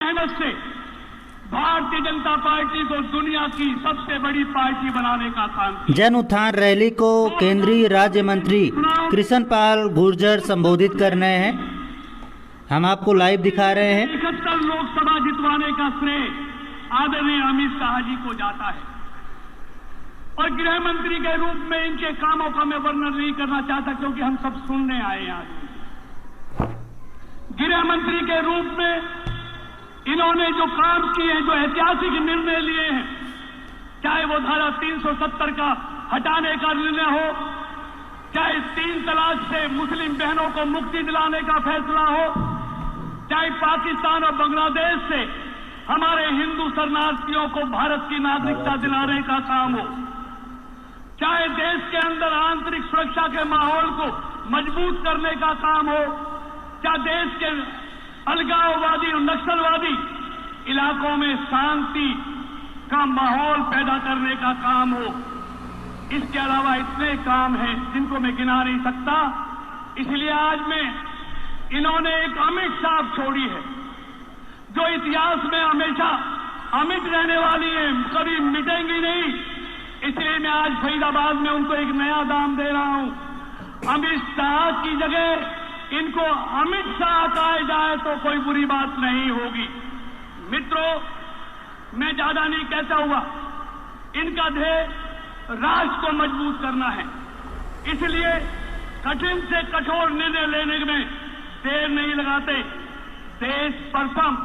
मेहनत से भारतीय जनता पार्टी को दुनिया की सबसे बड़ी पार्टी बनाने का काम किया। जन उत्थान रैली को केंद्रीय राज्य मंत्री कृष्णपाल गुर्जर संबोधित कर रहे हैं। हम आपको लाइव दिखा रहे हैं। 71 लोकसभा जितवाने का श्रेय आदरणीय अमित शाह जी को जाता है और गृह मंत्री के रूप में इनके कामों का मैं वर्णन नहीं करना चाहता, क्योंकि हम सब सुनने आए हैं। आज गृह मंत्री के रूप में इन्होंने जो काम किए हैं, जो ऐतिहासिक निर्णय लिए हैं, चाहे वो धारा 370 का हटाने का निर्णय हो, चाहे 3 तलाक से मुस्लिम बहनों को मुक्ति दिलाने का फैसला हो, चाहे पाकिस्तान और बांग्लादेश से हमारे हिंदू शरणार्थियों को भारत की नागरिकता दिलाने का काम हो, चाहे देश के अंदर आंतरिक सुरक्षा के माहौल को मजबूत करने का काम हो, चाहे देश के अलगाववादी और नक्सलवादी इलाकों में शांति का माहौल पैदा करने का काम हो। इसके अलावा इतने काम हैं जिनको मैं गिना नहीं सकता। इसलिए आज मैं इन्होंने एक अमिट छाप छोड़ी है जो इतिहास में हमेशा अमिट रहने वाली है, कभी मिटेंगी नहीं। इसलिए मैं आज फरीदाबाद में उनको एक नया दाम दे रहा हूं। अमित शाह की जगह इनको अमित शाह कहा जाए तो कोई बुरी बात नहीं होगी। मित्रों, मैं ज्यादा नहीं कहता हुआ, इनका ध्येय राष्ट्र को मजबूत करना है। इसलिए कठिन से कठोर निर्णय लेने में देर नहीं लगाते। देश प्रथम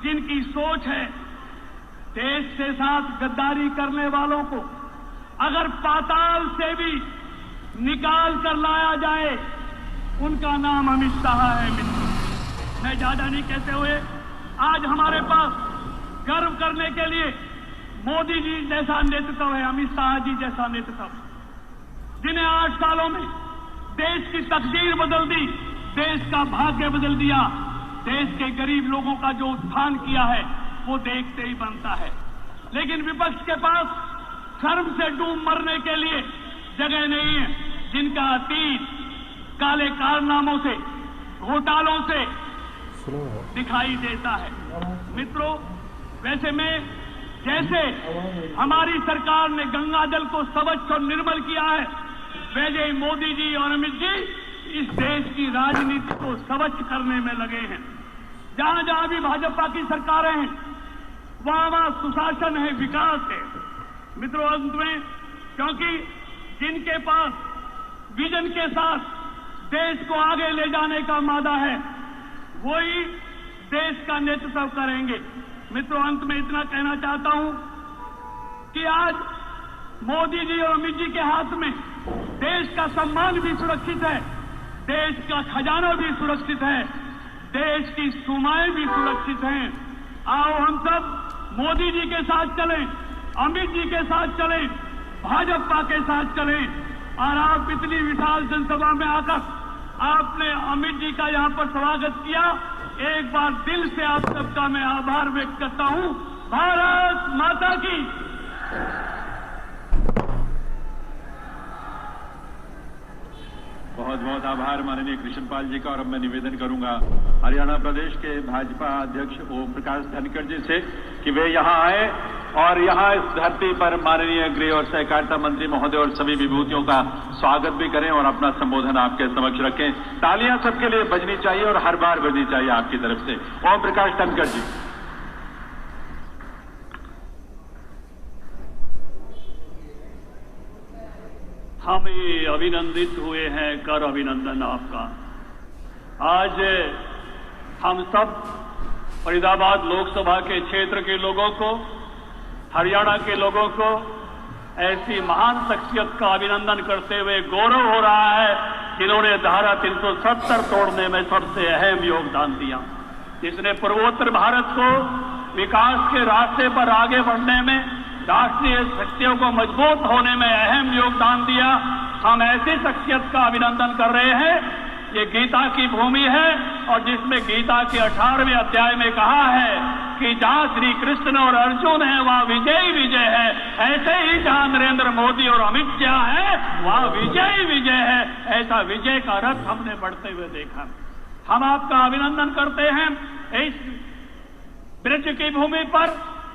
जिनकी सोच है, देश के साथ गद्दारी करने वालों को अगर पाताल से भी निकाल कर लाया जाए, उनका नाम अमित शाह है। मित्रों, मैं ज्यादा नहीं कहते हुए, आज हमारे पास गर्व करने के लिए मोदी जी जैसा नेतृत्व है, अमित शाह जी जैसा नेतृत्व, जिन्हें 8 सालों में देश की तकदीर बदल दी, देश का भाग्य बदल दिया, देश के गरीब लोगों का जो उत्थान किया है वो देखते ही बनता है। लेकिन विपक्ष के पास शर्म से डूब मरने के लिए जगह नहीं है, जिनका अतीत काले कारनामों से, घोटालों से दिखाई देता है। मित्रों, वैसे में जैसे हमारी सरकार ने गंगा जल को स्वच्छ और निर्मल किया है, वैसे ही मोदी जी और अमित जी इस देश की राजनीति को स्वच्छ करने में लगे हैं। जहां जहां भी भाजपा की सरकारें हैं, वहां वहां सुशासन है, विकास है। मित्रों, अंत में, क्योंकि जिनके पास विजन के साथ देश को आगे ले जाने का मादा है, वही देश का नेतृत्व करेंगे। मित्रों, अंत में इतना कहना चाहता हूं कि आज मोदी जी और अमित जी के हाथ में देश का सम्मान भी सुरक्षित है, देश का खजाना भी सुरक्षित है, देश की सीमाएं भी सुरक्षित हैं। आओ हम सब मोदी जी के साथ चलें, अमित जी के साथ चलें, भाजपा के साथ चलें। और आप इतनी विशाल जनसभा में आकर आपने अमित जी का यहां पर स्वागत किया, एक बार दिल से आप सबका मैं आभार व्यक्त करता हूं। भारत माता की। बहुत बहुत आभार माननीय कृष्णपाल जी का। और अब मैं निवेदन करूंगा हरियाणा प्रदेश के भाजपा अध्यक्ष ओम प्रकाश धनखड़ जी से कि वे यहां आए और यहां इस धरती पर माननीय गृह और सहकारिता मंत्री महोदय और सभी विभूतियों का स्वागत भी करें और अपना संबोधन आपके समक्ष रखें। तालियां सबके लिए बजनी चाहिए और हर बार बजनी चाहिए आपकी तरफ से। ओम प्रकाश धनखड़ जी। हम ये अभिनंदित हुए हैं, कर अभिनंदन आपका। आज हम सब फरीदाबाद लोकसभा के क्षेत्र के लोगों को, हरियाणा के लोगों को ऐसी महान शख्सियत का अभिनंदन करते हुए गौरव हो रहा है जिन्होंने धारा 370 तोड़ने में सबसे अहम योगदान दिया, जिसने पूर्वोत्तर भारत को विकास के रास्ते पर आगे बढ़ने में, राष्ट्रीय शक्तियों को मजबूत होने में अहम योगदान दिया। हम ऐसी शख्सियत का अभिनंदन कर रहे हैं। ये गीता की भूमि है और जिसमें गीता के 18वें अध्याय में कहा है कि जहां श्री कृष्ण और अर्जुन है वहां विजय ही विजय है, ऐसे ही जहां नरेंद्र मोदी और अमित शाह है वहां विजय ही विजय है। ऐसा विजय का रथ हमने बढ़ते हुए देखा। हम आपका अभिनंदन करते हैं। इस ब्रिज की भूमि पर,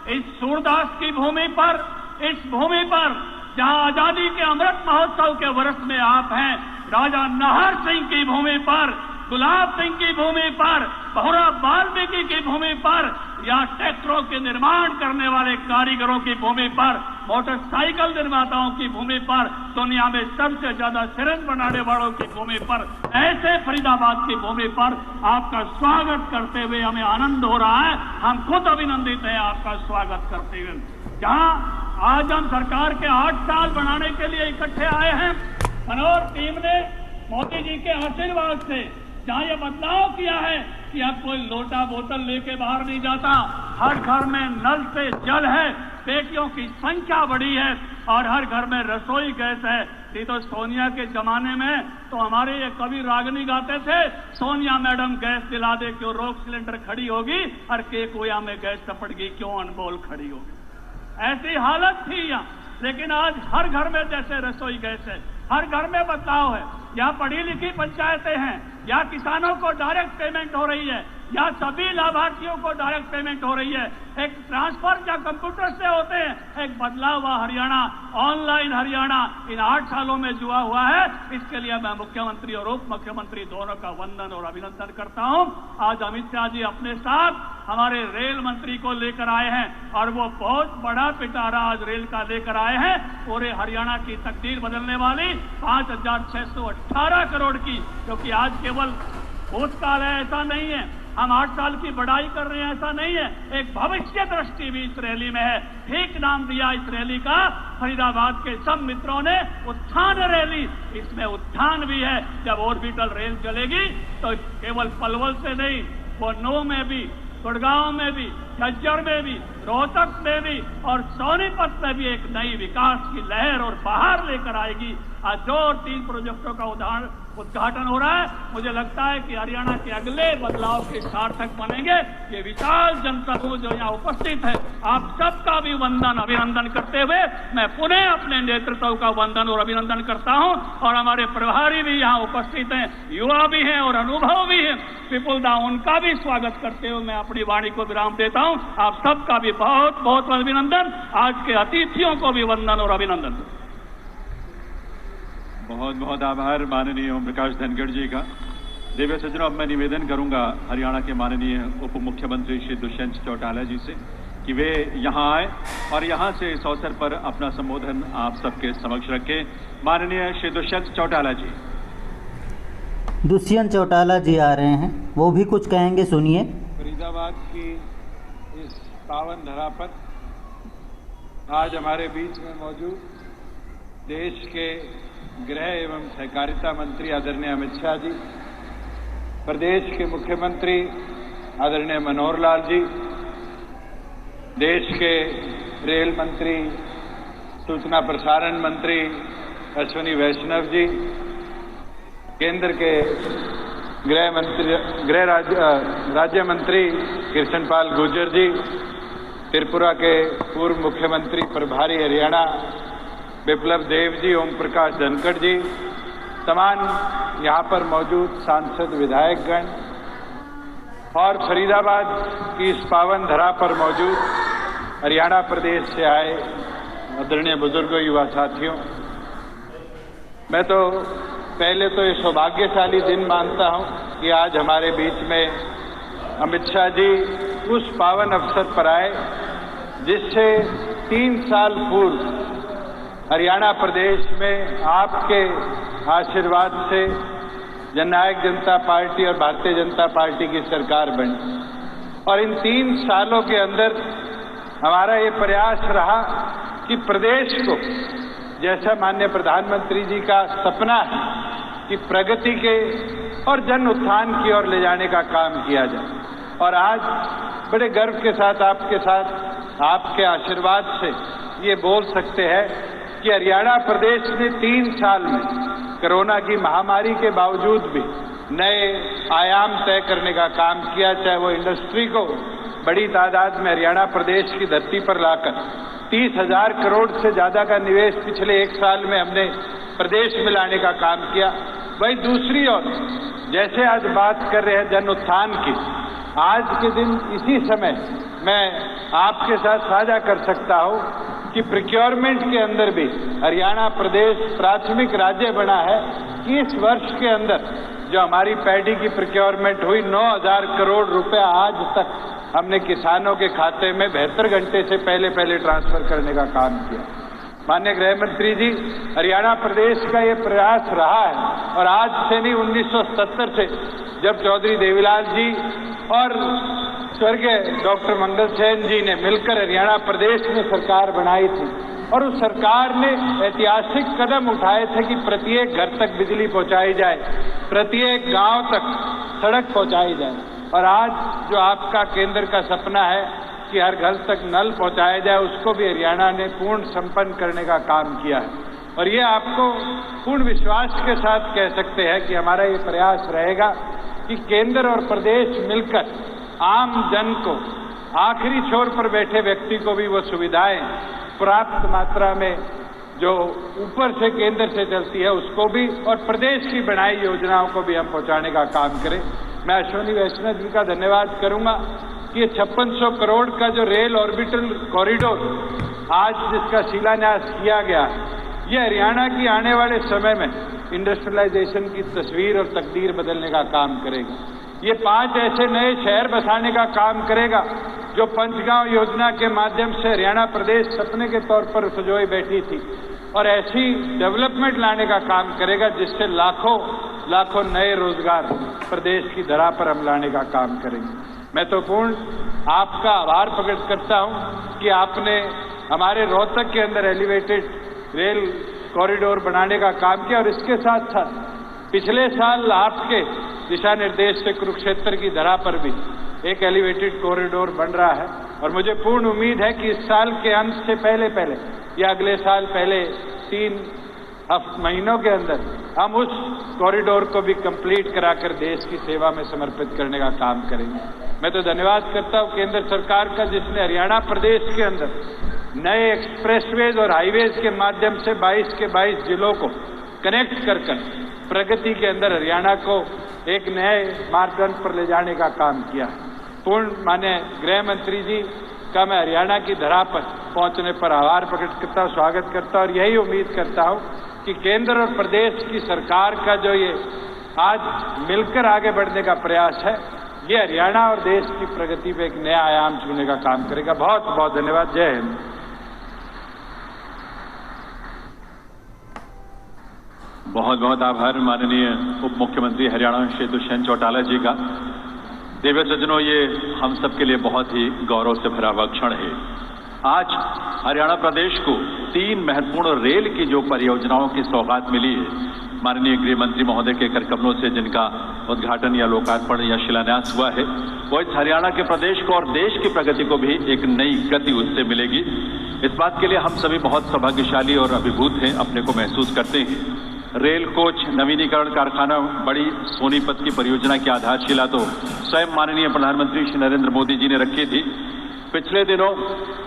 इस सूरदास की भूमि पर, इस भूमि पर जहां आजादी के अमृत महोत्सव के वर्ष में आप हैं, राजा नाहर सिंह की भूमि पर, गुलाब सिंह की भूमि पर, बहुरा वाल्मीकि की भूमि पर, या ट्रैक्टरों के निर्माण करने वाले कारीगरों की भूमि पर, मोटरसाइकिल निर्माताओं की भूमि पर, दुनिया में सबसे ज्यादा सिरंज बनाने वालों की भूमि पर, ऐसे फरीदाबाद की भूमि पर आपका स्वागत करते हुए हमें आनंद हो रहा है। हम खुद अभिनंदित हैं आपका स्वागत करते हुए। जहां आज हम सरकार के 8 साल बनाने के लिए इकट्ठे आए हैं, मनोहर टीम ने मोदी जी के आशीर्वाद से जहां ये बदलाव किया है कि अब कोई लोटा बोतल लेके बाहर नहीं जाता, हर घर में नल से जल है, बेटियों की संख्या बढ़ी है और हर घर में रसोई गैस है। नहीं तो सोनिया के जमाने में तो हमारे ये कवि रागनी गाते थे, सोनिया मैडम गैस दिला दे क्यों रोक सिलेंडर खड़ी होगी, हर के कोया में गैस टपट गई क्यों अनमोल खड़ी होगी। ऐसी हालत थी यहाँ, लेकिन आज हर घर में जैसे रसोई गैस है, हर घर में बदलाव है। या पढ़ी लिखी पंचायतें हैं, या किसानों को डायरेक्ट पेमेंट हो रही है, या सभी लाभार्थियों को डायरेक्ट पेमेंट हो रही है। एक ट्रांसफर या कंप्यूटर से होते हैं, एक बदलाव हुआ हरियाणा, ऑनलाइन हरियाणा इन 8 सालों में जुआ हुआ है। इसके लिए मैं मुख्यमंत्री और उप मुख्यमंत्री दोनों का वंदन और अभिनंदन करता हूं। आज अमित शाह जी अपने साथ हमारे रेल मंत्री को लेकर आए हैं और वो बहुत बड़ा पिटारा आज रेल का लेकर आए हैं। पूरे हरियाणा की तकदीर बदलने वाली 5,618 करोड़ की, क्योंकि आज केवल भूतकाल है ऐसा नहीं है, हम 8 साल की बढ़ाई कर रहे हैं ऐसा नहीं है, एक भविष्य दृष्टि भी इस रैली में है। ठीक नाम दिया इस रैली का फरीदाबाद के सब मित्रों ने, उत्थान रैली। इसमें उत्थान भी है। जब ऑर्बिटल रेल चलेगी तो केवल पलवल से नहीं, वो नौ में भी, गुड़गांव में भी, झज्जर में भी, रोहतक में भी और सोनीपत में भी एक नई विकास की लहर और बहार लेकर आएगी। आज 2 और 3 प्रोजेक्टों का उद्घाटन हो रहा है। मुझे लगता है कि हरियाणा के अगले बदलाव के सार्थक बनेंगे। ये विशाल जनता को जो यहाँ उपस्थित है, आप सबका भी वंदन अभिनंदन करते हुए मैं पुनः अपने नेतृत्व का वंदन और अभिनंदन करता हूँ। और हमारे प्रभारी भी यहाँ उपस्थित हैं, युवा भी हैं और अनुभव भी हैं, विपुल दा, उनका भी स्वागत करते हुए मैं अपनी वाणी को विराम देता हूँ। आप सबका भी बहुत बहुत अभिनंदन। आज के अतिथियों को भी वंदन और अभिनंदन। बहुत बहुत आभार माननीय ओम प्रकाश धनखड़ जी का। दिव्य सज्जनों, अब मैं निवेदन करूंगा हरियाणा के माननीय उप मुख्यमंत्री श्री दुष्यंत चौटाला जी से कि वे यहां आए और यहां से इस अवसर पर अपना संबोधन आप सबके समक्ष रखें। माननीय श्री दुष्यंत चौटाला जी। दुष्यंत चौटाला जी आ रहे हैं, वो भी कुछ कहेंगे, सुनिए। फरीदाबाद की इस पावन धरा पर आज हमारे बीच में मौजूद देश के गृह एवं सहकारिता मंत्री आदरणीय अमित शाह जी, प्रदेश के मुख्यमंत्री आदरणीय मनोहर लाल जी, देश के रेल मंत्री, सूचना प्रसारण मंत्री अश्विनी वैष्णव जी, केंद्र के गृह राज्य मंत्री कृष्ण पाल गुर्जर जी, त्रिपुरा के पूर्व मुख्यमंत्री प्रभारी हरियाणा विप्लव देव जी, ओम प्रकाश धनखड़ जी, तमाम यहाँ पर मौजूद सांसद विधायकगण और फरीदाबाद की इस पावन धरा पर मौजूद हरियाणा प्रदेश से आए आदरणीय बुजुर्गों, युवा साथियों, मैं तो पहले तो ये सौभाग्यशाली दिन मानता हूँ कि आज हमारे बीच में अमित शाह जी उस पावन अवसर पर आए जिससे 3 साल पूर्व हरियाणा प्रदेश में आपके आशीर्वाद से जननायक जनता पार्टी और भारतीय जनता पार्टी की सरकार बनी। और इन 3 सालों के अंदर हमारा ये प्रयास रहा कि प्रदेश को, जैसा माननीय प्रधानमंत्री जी का सपना है कि प्रगति के और जन उत्थान की ओर ले जाने का काम किया जाए। और आज बड़े गर्व के साथ आपके आशीर्वाद से ये बोल सकते हैं कि हरियाणा प्रदेश ने 3 साल में कोरोना की महामारी के बावजूद भी नए आयाम तय करने का काम किया, चाहे वो इंडस्ट्री को बड़ी तादाद में हरियाणा प्रदेश की धरती पर लाकर 30,000 करोड़ से ज्यादा का निवेश पिछले 1 साल में हमने प्रदेश में लाने का काम किया। वही दूसरी ओर जैसे आज बात कर रहे हैं जन उत्थान की, आज के दिन इसी समय मैं आपके साथ साझा कर सकता हूं कि प्रोक्योरमेंट के अंदर भी हरियाणा प्रदेश प्राथमिक राज्य बना है कि इस वर्ष के अंदर जो हमारी पैडी की प्रोक्योरमेंट हुई 9,000 करोड़ रुपया आज तक हमने किसानों के खाते में 72 घंटे से पहले ट्रांसफर करने का काम किया। माननीय गृह मंत्री जी, हरियाणा प्रदेश का ये प्रयास रहा है और आज से नहीं 1970 से जब चौधरी देवीलाल जी और स्वर्गीय डॉक्टर मंगल सेन जी ने मिलकर हरियाणा प्रदेश में सरकार बनाई थी और उस सरकार ने ऐतिहासिक कदम उठाए थे कि प्रत्येक घर तक बिजली पहुंचाई जाए, प्रत्येक गांव तक सड़क पहुंचाई जाए। और आज जो आपका केंद्र का सपना है कि हर घर तक नल पहुंचाया जाए, उसको भी हरियाणा ने पूर्ण संपन्न करने का काम किया है। और ये आपको पूर्ण विश्वास के साथ कह सकते हैं कि हमारा ये प्रयास रहेगा कि केंद्र और प्रदेश मिलकर आम जन को, आखिरी छोर पर बैठे व्यक्ति को भी वो सुविधाएं पर्याप्त मात्रा में जो ऊपर से केंद्र से चलती है उसको भी, और प्रदेश की बनाई योजनाओं को भी हम पहुंचाने का काम करें। मैं अश्विनी वैष्णव जी का धन्यवाद करूंगा कि ये 5600 करोड़ का जो रेल ऑर्बिटल कॉरिडोर आज जिसका शिलान्यास किया गया, ये हरियाणा की आने वाले समय में इंडस्ट्रियलाइजेशन की तस्वीर और तकदीर बदलने का काम करेगा। ये 5 ऐसे नए शहर बसाने का काम करेगा जो पंचगांव योजना के माध्यम से हरियाणा प्रदेश सपने के तौर पर सजोई बैठी थी, और ऐसी डेवलपमेंट लाने का काम करेगा जिससे लाखों नए रोजगार प्रदेश की धरा पर हम लाने का काम करेंगे। मैं तो पूर्ण आपका आभार प्रकट करता हूं कि आपने हमारे रोहतक के अंदर एलिवेटेड रेल कॉरिडोर बनाने का काम किया, और इसके साथ साथ पिछले साल आपके दिशा निर्देश से कुरुक्षेत्र की धरा पर भी एक एलिवेटेड कॉरिडोर बन रहा है। और मुझे पूर्ण उम्मीद है कि इस साल के अंत से पहले या अगले साल पहले 3 महीनों के अंदर हम उस कॉरिडोर को भी कंप्लीट कराकर देश की सेवा में समर्पित करने का काम करेंगे। मैं तो धन्यवाद करता हूं केंद्र सरकार का, जिसने हरियाणा प्रदेश के अंदर नए एक्सप्रेसवेज और हाईवेज के माध्यम से 22 के 22 जिलों को कनेक्ट कर प्रगति के अंदर हरियाणा को एक नए मार्गदर्शन पर ले जाने का काम किया। पूर्ण माननीय गृह मंत्री जी का मैं हरियाणा की धरा पर पहुंचने पर आभार प्रकट करता हूं, स्वागत करता हूं, और यही उम्मीद करता हूं कि केंद्र और प्रदेश की सरकार का जो ये आज मिलकर आगे बढ़ने का प्रयास है, ये हरियाणा और देश की प्रगति पे एक नया आयाम छूने का काम करेगा। बहुत बहुत धन्यवाद। जय हिंद। बहुत बहुत आभार माननीय उप मुख्यमंत्री हरियाणा श्री दुष्यंत चौटाला जी का। दिव्य सज्जनों, ये हम सब के लिए बहुत ही गौरव से भरा हुआ क्षण है। आज हरियाणा प्रदेश को 3 महत्वपूर्ण रेल की जो परियोजनाओं की सौगात मिली है, माननीय गृह मंत्री महोदय के कर कमलों से जिनका उद्घाटन या लोकार्पण या शिलान्यास हुआ है, वो इस हरियाणा के प्रदेश को और देश की प्रगति को भी एक नई गति उससे मिलेगी। इस बात के लिए हम सभी बहुत सौभाग्यशाली और अभिभूत हैं, अपने को महसूस करते हैं। रेल कोच नवीनीकरण कारखाना बड़ी सोनीपत की परियोजना की आधारशिला तो स्वयं माननीय प्रधानमंत्री श्री नरेंद्र मोदी जी ने रखी थी। पिछले दिनों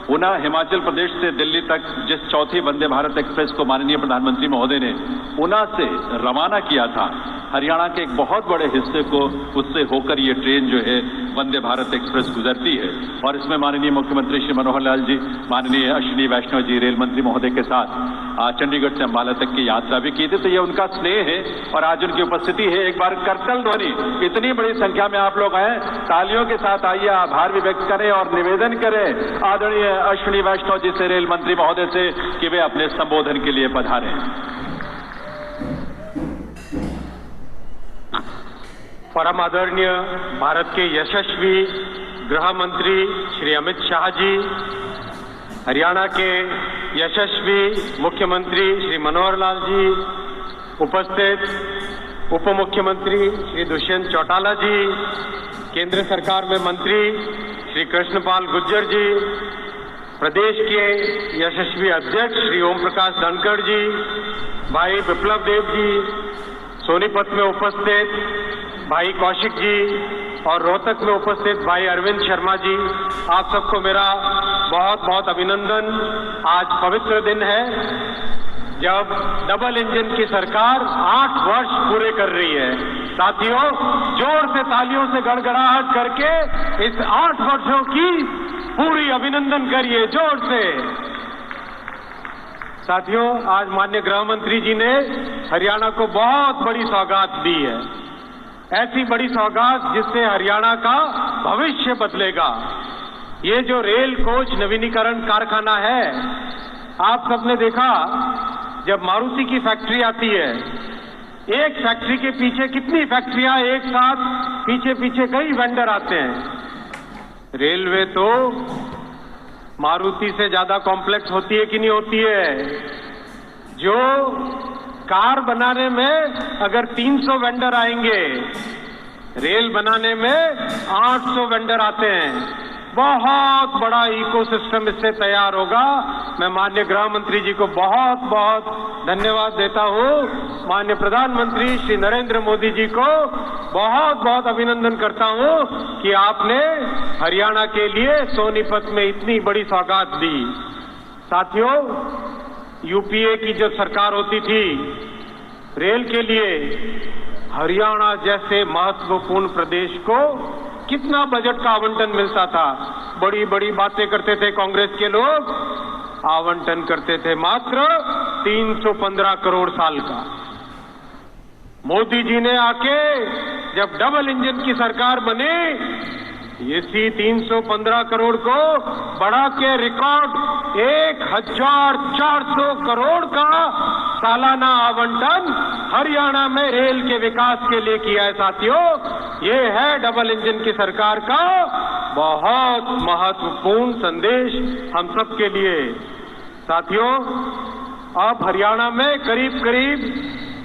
ऊना हिमाचल प्रदेश से दिल्ली तक जिस चौथी वंदे भारत एक्सप्रेस को माननीय प्रधानमंत्री महोदय ने ऊना से रवाना किया था, हरियाणा के एक बहुत बड़े हिस्से को उससे होकर ये ट्रेन जो है वंदे भारत एक्सप्रेस गुजरती है। और इसमें माननीय मुख्यमंत्री श्री मनोहर लाल जी, माननीय अश्विनी वैष्णव जी रेल मंत्री महोदय के साथ चंडीगढ़ से अंबाला तक की यात्रा भी की थी। तो ये उनका स्नेह है और आज उनकी उपस्थिति है। एक बार करतल ध्वनि, इतनी बड़ी संख्या में आप लोग आए, तालियों के साथ आइए, आभार भी व्यक्त करें और निवेदन करें आदरणीय अश्विनी वैष्णव जी से, रेल मंत्री महोदय से, कि वे अपने संबोधन के लिए पधारें। परम आदरणीय भारत के यशस्वी गृह मंत्री श्री अमित शाह जी, हरियाणा के यशस्वी मुख्यमंत्री श्री मनोहर लाल जी, उपस्थित उप मुख्यमंत्री श्री दुष्यंत चौटाला जी, केंद्र सरकार में मंत्री श्री कृष्णपाल गुर्जर जी, प्रदेश के यशस्वी अध्यक्ष श्री ओम प्रकाश धनखड़ जी, भाई विप्लव देव जी, सोनीपत में उपस्थित भाई कौशिक जी और रोहतक में उपस्थित भाई अरविंद शर्मा जी, आप सबको मेरा बहुत बहुत अभिनंदन। आज पवित्र दिन है जब डबल इंजन की सरकार 8 वर्ष पूरे कर रही है। साथियों, जोर से तालियों से गड़गड़ाहट करके इस 8 वर्षों की पूरी अभिनंदन करिए, जोर से। साथियों, आज माननीय गृह मंत्री जी ने हरियाणा को बहुत बड़ी सौगात दी है, ऐसी बड़ी सौगात जिससे हरियाणा का भविष्य बदलेगा। ये जो रेल कोच नवीनीकरण कारखाना है, आप सबने देखा जब मारुति की फैक्ट्री आती है, एक फैक्ट्री के पीछे कितनी फैक्ट्रियां एक साथ पीछे पीछे कई वेंडर आते हैं। रेलवे तो मारुति से ज्यादा कॉम्प्लेक्स होती है कि नहीं होती है? जो कार बनाने में अगर 300 वेंडर आएंगे, रेल बनाने में 800 वेंडर आते हैं। बहुत बड़ा इकोसिस्टम इससे तैयार होगा। मैं माननीय गृह मंत्री जी को बहुत बहुत धन्यवाद देता हूं। माननीय प्रधानमंत्री श्री नरेंद्र मोदी जी को बहुत बहुत अभिनंदन करता हूं कि आपने हरियाणा के लिए सोनीपत में इतनी बड़ी सौगात दी। साथियों, यूपीए की जो सरकार होती थी, रेल के लिए हरियाणा जैसे महत्वपूर्ण प्रदेश को कितना बजट का आवंटन मिलता था। बड़ी बड़ी बातें करते थे कांग्रेस के लोग, आवंटन करते थे मात्र 315 करोड़ साल का। मोदी जी ने आके जब डबल इंजन की सरकार बनी, इसी 315 करोड़ को बढ़ा के रिकॉर्ड 1400 करोड़ का सालाना आवंटन हरियाणा में रेल के विकास के लिए किया है। साथियों, ये है डबल इंजन की सरकार का बहुत महत्वपूर्ण संदेश हम सब के लिए। साथियों, अब हरियाणा में करीब करीब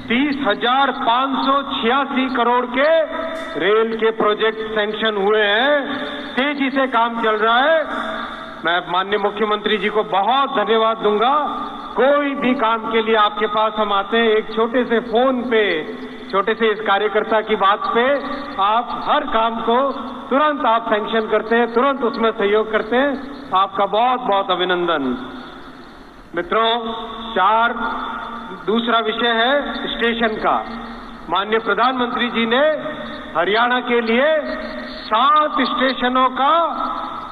30,586 करोड़ के रेल के प्रोजेक्ट सैंक्शन हुए हैं। तेजी से काम चल रहा है। मैं माननीय मुख्यमंत्री जी को बहुत धन्यवाद दूंगा। कोई भी काम के लिए आपके पास हम आते हैं, एक छोटे से फोन पे, छोटे से इस कार्यकर्ता की बात पे आप हर काम को तुरंत आप सैंक्शन करते हैं, तुरंत उसमें सहयोग करते हैं। आपका बहुत बहुत अभिनंदन। मित्रों, दूसरा विषय है स्टेशन का। माननीय प्रधानमंत्री जी ने हरियाणा के लिए 7 स्टेशनों का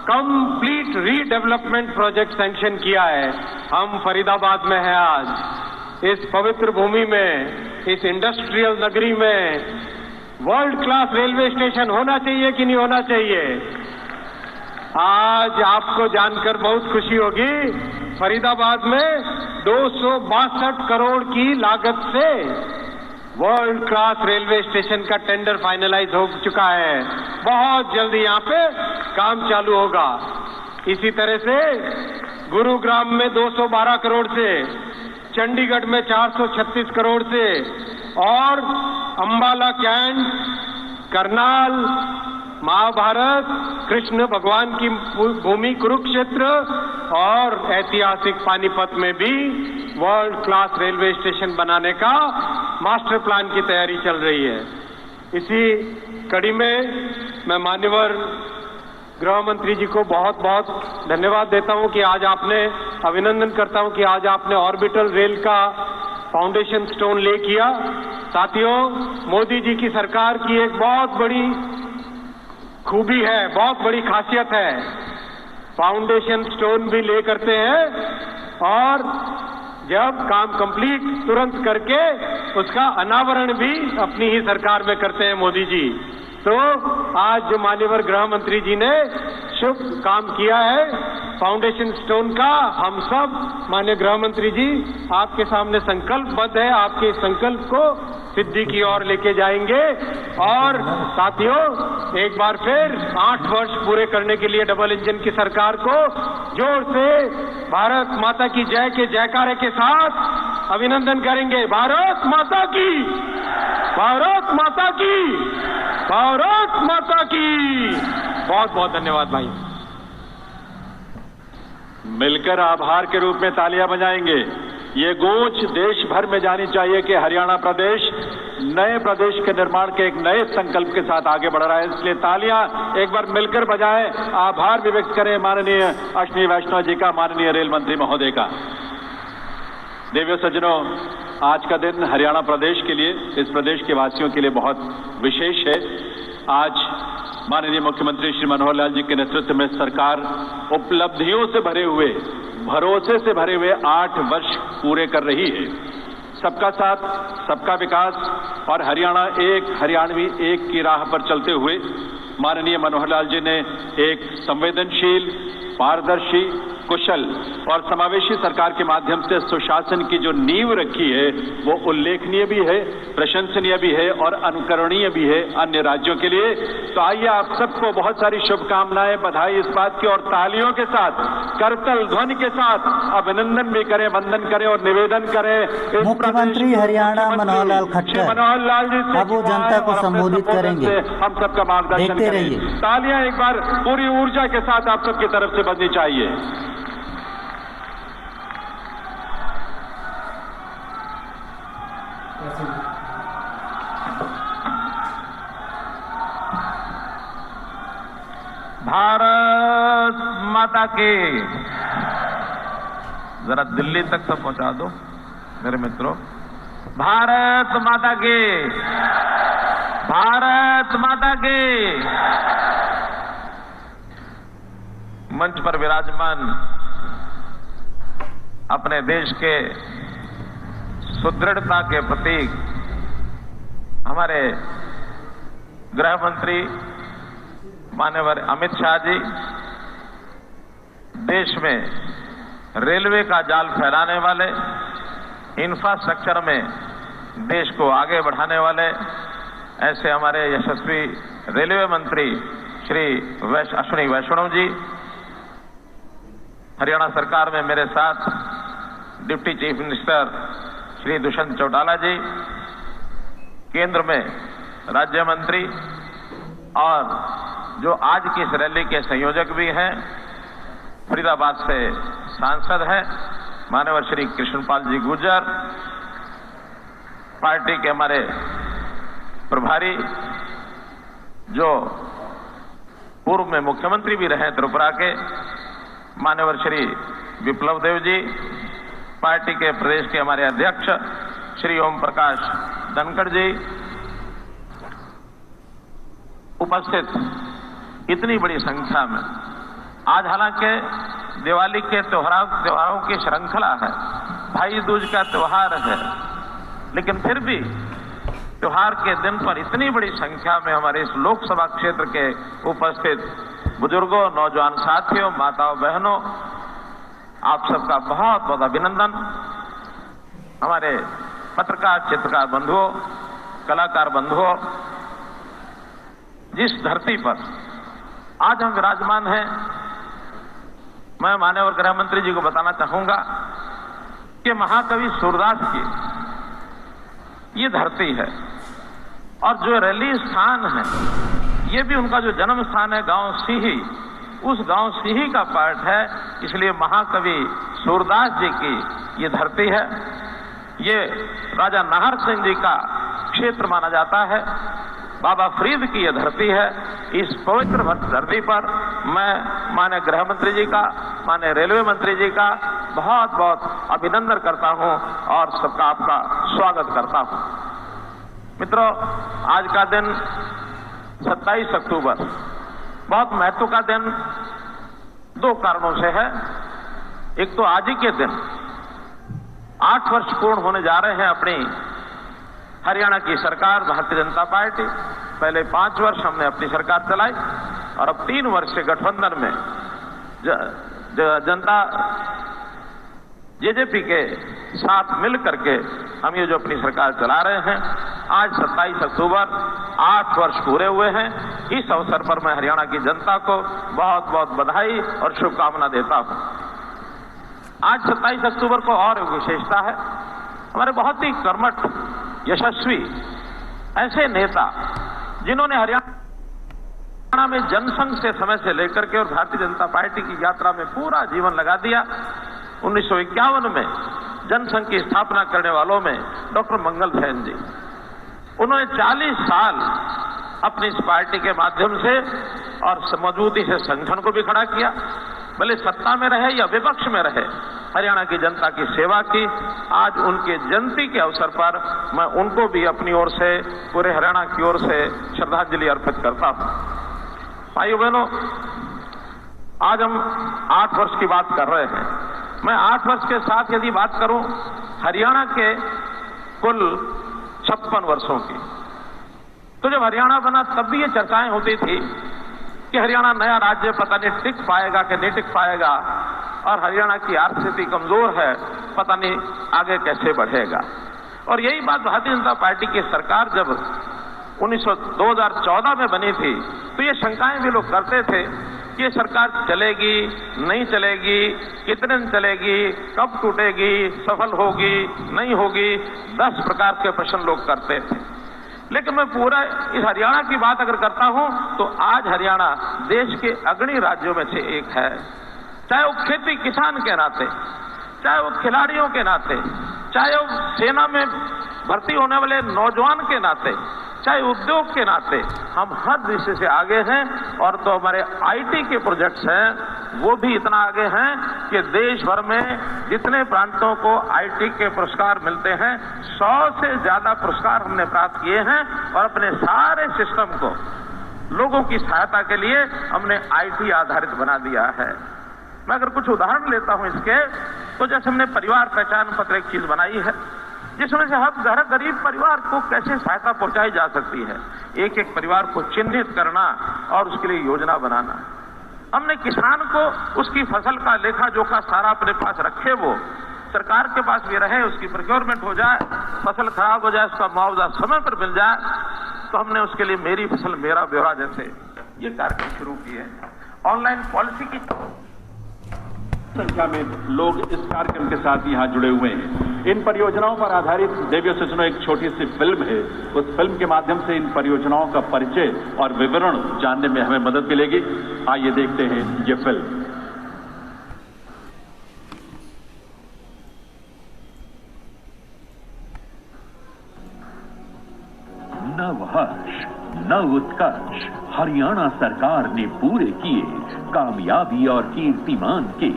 कंप्लीट रीडेवलपमेंट प्रोजेक्ट सैंक्शन किया है। हम फरीदाबाद में हैं आज, इस पवित्र भूमि में, इस इंडस्ट्रियल नगरी में वर्ल्ड क्लास रेलवे स्टेशन होना चाहिए कि नहीं होना चाहिए? आज आपको जानकर बहुत खुशी होगी, फरीदाबाद में 262 करोड़ की लागत से वर्ल्ड क्लास रेलवे स्टेशन का टेंडर फाइनलाइज हो चुका है। बहुत जल्दी यहां पे काम चालू होगा। इसी तरह से गुरुग्राम में 212 करोड़ से, चंडीगढ़ में 436 करोड़ से, और अंबाला कैंट, करनाल, महाभारत, कृष्ण भगवान की भूमि कुरुक्षेत्र और ऐतिहासिक पानीपत में भी वर्ल्ड क्लास रेलवे स्टेशन बनाने का मास्टर प्लान की तैयारी चल रही है। इसी कड़ी में मैं मान्यवर गृह मंत्री जी को बहुत बहुत धन्यवाद देता हूं कि आज आपने, अभिनंदन करता हूं कि आज आपने ऑर्बिटल रेल का फाउंडेशन स्टोन ले किया। साथियों, मोदी जी की सरकार की एक बहुत बड़ी खूबी है, बहुत बड़ी खासियत है, फाउंडेशन स्टोन भी ले करते हैं और जब काम कंप्लीट तुरंत करके उसका अनावरण भी अपनी ही सरकार में करते हैं मोदी जी। तो आज जो मान्यवर गृह मंत्री जी ने शुभ काम किया है फाउंडेशन स्टोन का, हम सब माननीय गृह मंत्री जी आपके सामने संकल्पबद्ध है, आपके संकल्प को सिद्धि की ओर लेके जाएंगे। और साथियों, एक बार फिर 8 वर्ष पूरे करने के लिए डबल इंजन की सरकार को जोर से भारत माता की जय के जयकारे के साथ अभिनंदन करेंगे। भारत माता की, भारत माता की, भारत माता की। बहुत बहुत धन्यवाद भाई। मिलकर आभार के रूप में तालियां बजाएंगे। ये गूंज देश भर में जानी चाहिए कि हरियाणा प्रदेश नए प्रदेश के निर्माण के एक नए संकल्प के साथ आगे बढ़ रहा है। इसलिए तालियां एक बार मिलकर बजाएं, आभार भी व्यक्त करें माननीय अश्विनी वैष्णव जी का, माननीय रेल मंत्री महोदय का। देवियों सज्जनों, आज का दिन हरियाणा प्रदेश के लिए, इस प्रदेश के वासियों के लिए बहुत विशेष है। आज माननीय मुख्यमंत्री श्री मनोहर लाल जी के नेतृत्व में सरकार उपलब्धियों से भरे हुए, भरोसे से भरे हुए 8 वर्ष पूरे कर रही है। सबका साथ, सबका विकास और हरियाणा एक, हरियाणवी एक की राह पर चलते हुए माननीय मनोहर लाल जी ने एक संवेदनशील, पारदर्शी, कुशल और समावेशी सरकार के माध्यम से सुशासन की जो नींव रखी है वो उल्लेखनीय भी है, प्रशंसनीय भी है और अनुकरणीय भी है अन्य राज्यों के लिए। तो आइए आप सबको बहुत सारी शुभकामनाएं, बधाई इस बात की और तालियों के साथ, करतल ध्वनि के साथ अभिनंदन भी करें, वंदन करें और निवेदन करें। मुख्यमंत्री हरियाणा मनोहर लाल खट्टर मनोहर लाल जी से अब वो जनता को संबोधित करेंगे। हम सबका मार्गदर्शन देखते करें। रहिए। तालियां एक बार पूरी ऊर्जा के साथ आप सबकी तरफ से बजनी चाहिए। भारत माता की। जरा दिल्ली तक तो पहुंचा दो मेरे मित्रों। भारत माता की, भारत माता की। मंच पर विराजमान अपने देश के सुदृढ़ता के प्रतीक हमारे गृह मंत्री माननीय अमित शाह जी, देश में रेलवे का जाल फैलाने वाले, इंफ्रास्ट्रक्चर में देश को आगे बढ़ाने वाले ऐसे हमारे यशस्वी रेलवे मंत्री श्री अश्विनी वैष्णव जी, हरियाणा सरकार में मेरे साथ deputy chief minister Shri Dushyant Chautala ji, केंद्र में राज्य मंत्री और जो आज की इस रैली के संयोजक भी हैं, फरीदाबाद से सांसद हैं माननीय श्री कृष्णपाल जी गुर्जर, पार्टी के हमारे प्रभारी जो पूर्व में मुख्यमंत्री भी रहे त्रिपुरा के माननीय श्री विप्लव देव जी, पार्टी के प्रदेश के हमारे अध्यक्ष श्री ओम प्रकाश धनखड़ जी, उपस्थित इतनी बड़ी संख्या में। आज हालांकि दिवाली के त्योहारों की श्रृंखला है, भाई दूज का त्योहार है, लेकिन फिर भी त्योहार के दिन पर इतनी बड़ी संख्या में हमारे इस लोकसभा क्षेत्र के उपस्थित बुजुर्गों, नौजवान साथियों, माताओं, बहनों, आप सबका बहुत बहुत अभिनंदन। हमारे पत्रकार, चित्रकार बंधुओं, कलाकार बंधुओं, जिस धरती पर आज हम विराजमान हैं, मैं माननीय गृह मंत्री जी को बताना चाहूंगा कि महाकवि सूरदास की ये धरती है और जो रैली स्थान है ये भी उनका जो जन्म स्थान है गांव सीही, उस गांव सीही का पार्ट है। इसलिए महाकवि सूरदास जी की ये धरती है। ये राजा नाहर सिंह जी का क्षेत्र माना जाता है। बाबा फरीद की यह धरती है। इस पवित्र धरती पर मैं माननीय गृह मंत्री जी का, माननीय रेलवे मंत्री जी का बहुत बहुत अभिनंदन करता हूं और सबका आपका स्वागत करता हूं। मित्रों, आज का दिन 27 अक्टूबर बहुत महत्व का दिन 2 कारणों से है। एक तो आज ही के दिन 8 वर्ष पूर्ण होने जा रहे हैं अपनी हरियाणा की सरकार भारतीय जनता पार्टी। पहले 5 वर्ष हमने अपनी सरकार चलाई और अब 3 वर्ष से गठबंधन में जनता जेजेपी के साथ मिल करके हम ये जो अपनी सरकार चला रहे हैं। आज 27 अक्टूबर 8 वर्ष पूरे हुए हैं। इस अवसर पर मैं हरियाणा की जनता को बहुत बहुत बधाई और शुभकामना देता हूं। आज 27 अक्टूबर को और एक विशेषता है। हमारे बहुत ही कर्मठ, यशस्वी ऐसे नेता जिन्होंने हरियाणा में जनसंघ से समय से लेकर के और भारतीय जनता पार्टी की यात्रा में पूरा जीवन लगा दिया। 1951 में जनसंघ की स्थापना करने वालों में डॉक्टर मंगल सैन जी, उन्होंने 40 साल अपनी इस पार्टी के माध्यम से और मजबूती से संगठन को भी खड़ा किया। भले सत्ता में रहे या विपक्ष में रहे, हरियाणा की जनता की सेवा की। आज उनके जयंती के अवसर पर मैं उनको भी अपनी ओर से, पूरे हरियाणा की ओर से श्रद्धांजलि अर्पित करता हूं। भाइयों बहनों, आज हम 8 वर्ष की बात कर रहे हैं। मैं 8 वर्ष के साथ यदि बात करूं हरियाणा के कुल 56 वर्षों की, तो जब हरियाणा बना तब भी ये चर्चाएं होती थी कि हरियाणा नया राज्य पता नहीं टिक पाएगा कि नहीं टिक पाएगा, और हरियाणा की आर्थिक स्थिति कमजोर है, पता नहीं आगे कैसे बढ़ेगा। और यही बात भारतीय जनता पार्टी की सरकार जब 2014 में बनी थी तो ये शंकाएं भी लोग करते थे कि ये सरकार चलेगी नहीं चलेगी, कितने दिन चलेगी, कब टूटेगी, सफल होगी नहीं होगी, 10 प्रकार के प्रश्न लोग करते थे। लेकिन मैं पूरा इस हरियाणा की बात अगर करता हूं तो आज हरियाणा देश के अग्रणी राज्यों में से एक है। चाहे वो खेती किसान के नाते, चाहे वो खिलाड़ियों के नाते, चाहे वो सेना में भर्ती होने वाले नौजवान के नाते, चाहे उद्योग के नाते, हम हर दृष्टि से आगे हैं। और तो हमारे आईटी के प्रोजेक्ट्स हैं वो भी इतना आगे हैं कि देश भर में जितने प्रांतों को आईटी के पुरस्कार मिलते हैं 100 से ज्यादा पुरस्कार हमने प्राप्त किए हैं। और अपने सारे सिस्टम को लोगों की सहायता के लिए हमने आईटी आधारित बना दिया है। मैं अगर कुछ उदाहरण लेता हूं इसके, तो जैसे हमने परिवार पहचान पत्र एक चीज बनाई है जिसमें से हर गरीब परिवार को कैसे सहायता पहुंचाई जा सकती है, एक एक परिवार को चिन्हित करना और उसके लिए योजना बनाना। हमने किसान को उसकी फसल का लेखा जोखा सारा अपने पास रखे, वो सरकार के पास भी रहे, उसकी प्रोक्योरमेंट हो जाए, फसल खराब हो जाए उसका मुआवजा समय पर मिल जाए। तो हमने उसके लिए मेरी फसल मेरा ब्यौरा जैसे ये कार्यक्रम शुरू किए। ऑनलाइन पॉलिसी की संख्या में लोग इस कार्यक्रम के साथ यहां जुड़े हुए हैं। इन परियोजनाओं पर आधारित देवियों से सुनो एक छोटी सी फिल्म है। उस फिल्म के माध्यम से इन परियोजनाओं का परिचय और विवरण जानने में हमें मदद मिलेगी। आइए देखते हैं ये फिल्म। नव हर्ष, नव उत्कर्ष हरियाणा सरकार ने पूरे किए कामयाबी और कीर्तिमान के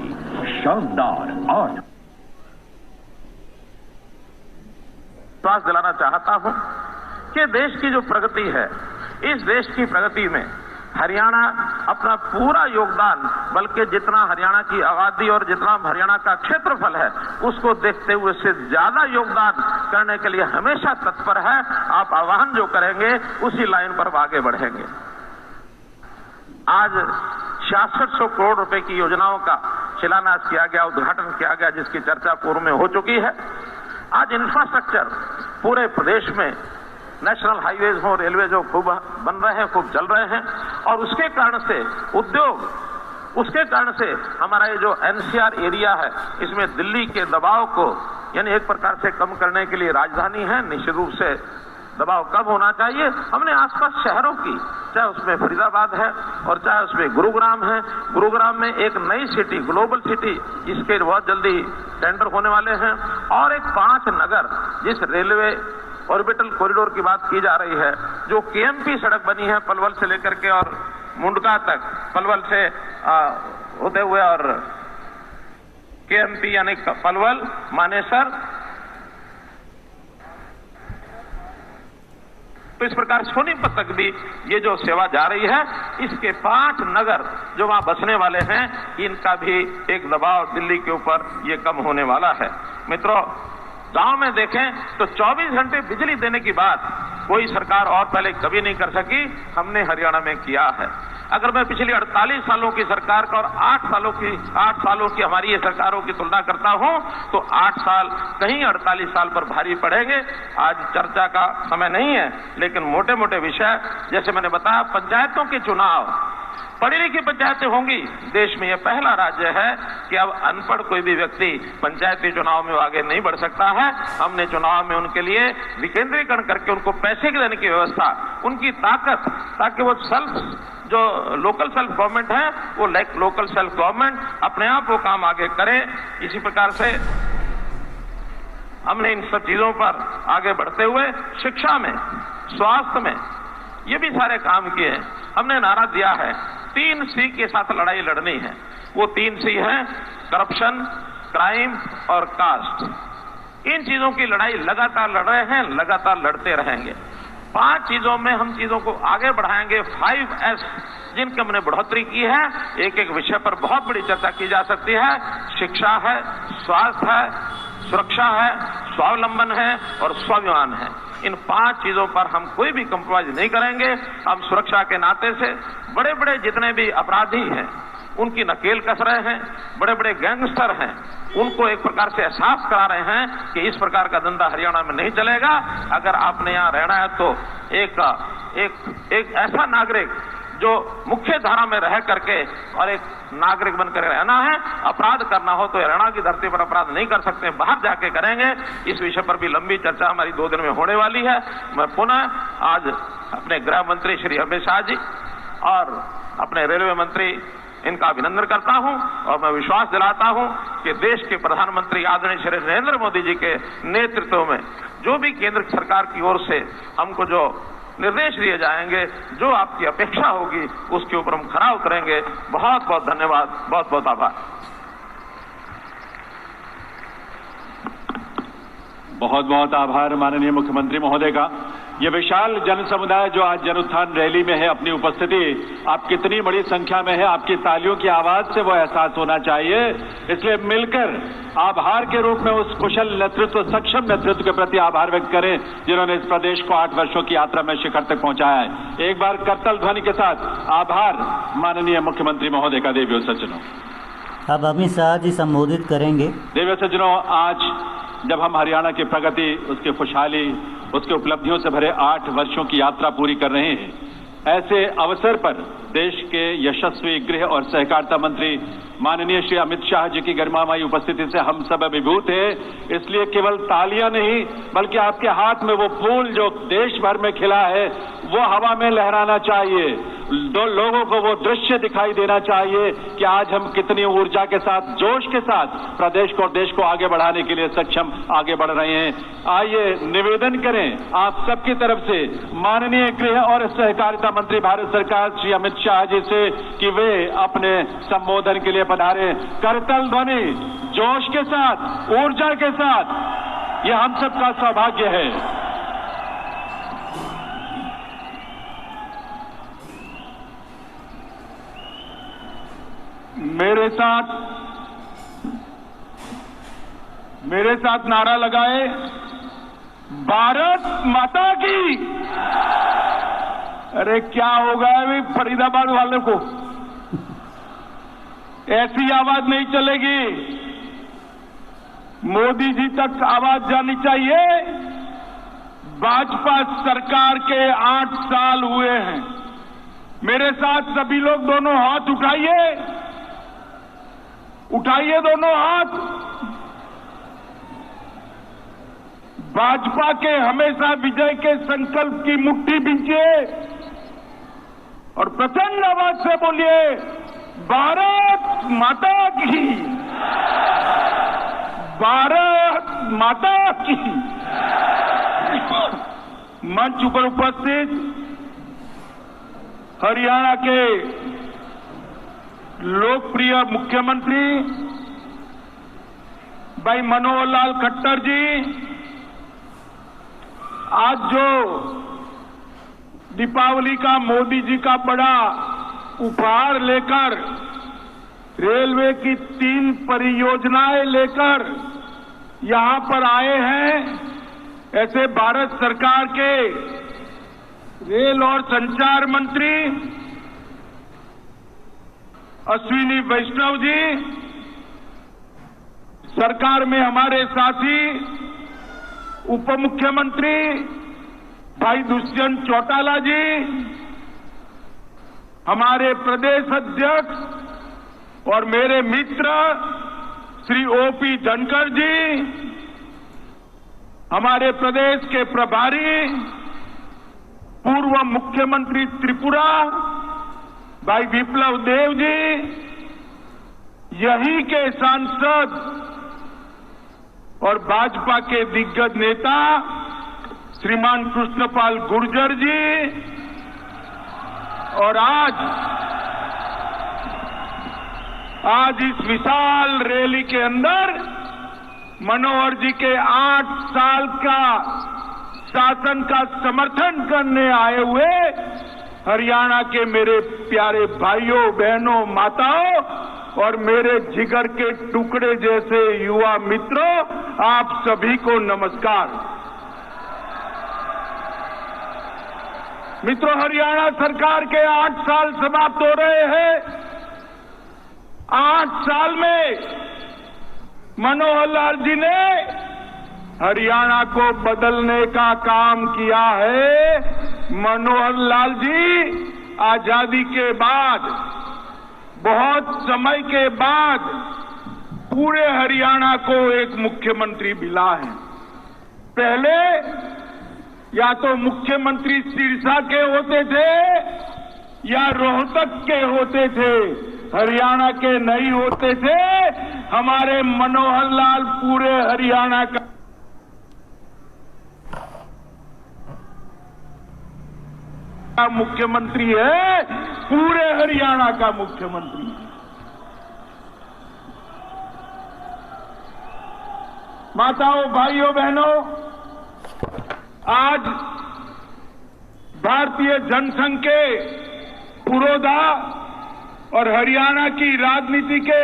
शानदार 8। विश्वास दिलाना चाहता हूं कि देश की जो प्रगति है, इस देश की प्रगति में हरियाणा अपना पूरा योगदान, बल्कि जितना हरियाणा की आबादी और जितना हरियाणा का क्षेत्रफल है उसको देखते हुए उससे ज्यादा योगदान करने के लिए हमेशा तत्पर है। आप आह्वान जो करेंगे उसी लाइन पर आगे बढ़ेंगे। आज 6600 करोड़ रुपए की योजनाओं का शिलान्यास किया गया, उद्घाटन किया गया, जिसकी चर्चा पूर्व में हो चुकी है। आज इंफ्रास्ट्रक्चर पूरे प्रदेश में नेशनल हाईवेज हो, रेलवेज हो, खूब बन रहे हैं, खूब चल रहे हैं। और उसके कारण से उद्योग, उसके कारण से हमारा ये जो एनसीआर एरिया है इसमें दिल्ली के दबाव को यानी एक प्रकार से कम करने के लिए राजधानी है, निश्चित रूप से दबाव कम होना चाहिए। हमने आसपास शहरों की, चाहे उसमें फरीदाबाद है और चाहे उसमें गुरुग्राम है, गुरुग्राम में एक नई सिटी, ग्लोबल सिटी, जिसके बहुत जल्दी टेंडर होने वाले हैं, और एक 5 नगर जिस रेलवे ऑर्बिटल कॉरिडोर की बात की जा रही है, जो केएमपी सड़क बनी है पलवल से लेकर के और मुंडका तक, पलवल से होते हुए और केएमपी यानी पलवल मानेसर। तो इस प्रकार सोनीपत तक भी ये जो सेवा जा रही है, इसके 5 नगर जो वहां बसने वाले हैं, इनका भी एक दबाव दिल्ली के ऊपर ये कम होने वाला है। मित्रों, गांव में देखें तो 24 घंटे बिजली देने की बात कोई सरकार और पहले कभी नहीं कर सकी, हमने हरियाणा में किया है। अगर मैं पिछली 48 सालों की सरकार का और 8 सालों की हमारी ये सरकारों की तुलना करता हूं तो 8 साल कहीं 48 साल पर भारी पड़ेंगे। आज चर्चा का समय नहीं है, लेकिन मोटे मोटे विषय जैसे मैंने बताया, पंचायतों के चुनाव, पढ़ी लिखी पंचायतें होंगी। देश में यह पहला राज्य है कि अब अनपढ़ कोई भी व्यक्ति पंचायती चुनाव में आगे नहीं बढ़ सकता है। हमने चुनाव में उनके लिए विकेंद्रीकरण करके उनको पैसे देने की व्यवस्था, उनकी ताकत, ताकि वो जो लोकल सेल्फ गवर्नमेंट है वो लोकल सेल्फ गवर्नमेंट अपने आप वो काम आगे करे। इसी प्रकार से हमने इन सब चीजों पर आगे बढ़ते हुए शिक्षा में, स्वास्थ्य में ये भी सारे काम किए हैं। हमने नारा दिया है 3 C के साथ लड़ाई लड़नी है। वो 3 C है करप्शन, क्राइम और कास्ट, इन चीजों की लड़ाई लगातार लड़ रहे हैं, लगातार लड़ते रहेंगे। 5 चीजों में हम चीजों को आगे बढ़ाएंगे। 5S जिनकी हमने बढ़ोतरी की है, एक एक विषय पर बहुत बड़ी चर्चा की जा सकती है। शिक्षा है, स्वास्थ्य है, सुरक्षा है, स्वावलंबन है और स्वाभिमान है। इन 5 चीजों पर हम कोई भी कंप्रोमाइज नहीं करेंगे। हम सुरक्षा के नाते से बड़े बड़े जितने भी अपराधी हैं उनकी नकेल कस रहे हैं, बड़े बड़े गैंगस्टर हैं उनको एक प्रकार से एहसास करा रहे हैं कि इस प्रकार का धंधा हरियाणा में नहीं चलेगा। अगर आपने यहां रहना है तो एक ऐसा नागरिक जो मुख्य धारा में रह करके और एक नागरिक बनकर रहना है, अपराध करना हो तो हरियाणा की धरती पर अपराध नहीं कर सकते, बाहर जाके करेंगे। इस विषय पर भी लंबी चर्चा हमारी 2 दिन में होने वाली है। मैं पुनः आज अपने गृह मंत्री श्री अमित शाह जी और अपने रेलवे मंत्री इनका अभिनंदन करता हूं और मैं विश्वास दिलाता हूं कि देश के प्रधानमंत्री आदरणीय श्री नरेंद्र मोदी जी के नेतृत्व में जो भी केंद्र सरकार की ओर से हमको जो निर्देश दिए जाएंगे, जो आपकी अपेक्षा होगी, उसके ऊपर हम खरा उतरेंगे। बहुत बहुत धन्यवाद, बहुत बहुत आभार। बहुत बहुत आभार माननीय मुख्यमंत्री महोदय का। ये विशाल जन समुदाय जो आज जन उत्थान रैली में है, अपनी उपस्थिति आप कितनी बड़ी संख्या में है, आपकी तालियों की आवाज से वो एहसास होना चाहिए। इसलिए मिलकर आभार के रूप में उस कुशल नेतृत्व, सक्षम नेतृत्व के प्रति आभार व्यक्त करें जिन्होंने इस प्रदेश को 8 वर्षों की यात्रा में शिखर तक पहुंचाया है। एक बार करतल ध्वनि के साथ आभार माननीय मुख्यमंत्री महोदय का। देवियों सज्जनों, अब अमित शाह जी संबोधित करेंगे। देवियों सज्जनों, आज जब हम हरियाणा की प्रगति, उसकी खुशहाली, उसके उपलब्धियों से भरे 8 वर्षों की यात्रा पूरी कर रहे हैं, ऐसे अवसर पर देश के यशस्वी गृह और सहकारिता मंत्री माननीय श्री अमित शाह जी की गरिमामयी उपस्थिति से हम सब अभिभूत हैं। इसलिए केवल तालियां नहीं बल्कि आपके हाथ में वो फूल जो देश भर में खिला है वो हवा में लहराना चाहिए। लोगों को वो दृश्य दिखाई देना चाहिए कि आज हम कितनी ऊर्जा के साथ, जोश के साथ प्रदेश को और देश को आगे बढ़ाने के लिए सक्षम आगे बढ़ रहे हैं। आइए निवेदन करें आप सबकी तरफ से माननीय गृह और सहकारिता मंत्री भारत सरकार श्री अमित शाह जी से कि वे अपने संबोधन के लिए पधारे। करतल ध्वनि, जोश के साथ, ऊर्जा के साथ, यह हम सबका सौभाग्य है। मेरे साथ नारा लगाए, भारत माता की। अरे क्या होगा अभी फरीदाबाद वाले को, ऐसी आवाज नहीं चलेगी। मोदी जी तक आवाज जानी चाहिए। भाजपा सरकार के 8 साल हुए हैं। मेरे साथ सभी लोग दोनों हाथ उठाइए, उठाइए दोनों हाथ। भाजपा के हमेशा विजय के संकल्प की मुट्ठी बींचिए और प्रचंड आवाज से बोलिए, भारत माता की, भारत माता की। मंच पर उपस्थित हरियाणा के लोकप्रिय मुख्यमंत्री भाई मनोहर लाल खट्टर जी, आज जो दीपावली का मोदी जी का बड़ा उपहार लेकर, रेलवे की 3 परियोजनाएं लेकर यहां पर आए हैं, ऐसे भारत सरकार के रेल और संचार मंत्री अश्विनी वैष्णव जी, सरकार में हमारे साथी उप मुख्यमंत्री भाई दुष्यंत चौटाला जी, हमारे प्रदेश अध्यक्ष और मेरे मित्र श्री ओपी धनखड़ जी, हमारे प्रदेश के प्रभारी पूर्व मुख्यमंत्री त्रिपुरा भाई विप्लव देव जी, यहीं के सांसद और भाजपा के दिग्गज नेता श्रीमान कृष्णपाल गुर्जर जी, और आज आज इस विशाल रैली के अंदर मनोहर जी के 8 साल का शासन का समर्थन करने आए हुए हरियाणा के मेरे प्यारे भाइयों, बहनों, माताओं और मेरे जिगर के टुकड़े जैसे युवा मित्रों, आप सभी को नमस्कार। मित्रों, हरियाणा सरकार के 8 साल समाप्त हो रहे हैं। 8 साल में मनोहर लाल जी ने हरियाणा को बदलने का काम किया है। मनोहर लाल जी आजादी के बाद, बहुत समय के बाद पूरे हरियाणा को एक मुख्यमंत्री मिला है। पहले या तो मुख्यमंत्री सिरसा के होते थे या रोहतक के होते थे, हरियाणा के नहीं होते थे। हमारे मनोहर लाल पूरे हरियाणा का मुख्यमंत्री है, पूरे हरियाणा का मुख्यमंत्री है। माताओं, भाइयों, बहनों, आज भारतीय जनसंघ के पुरोधा और हरियाणा की राजनीति के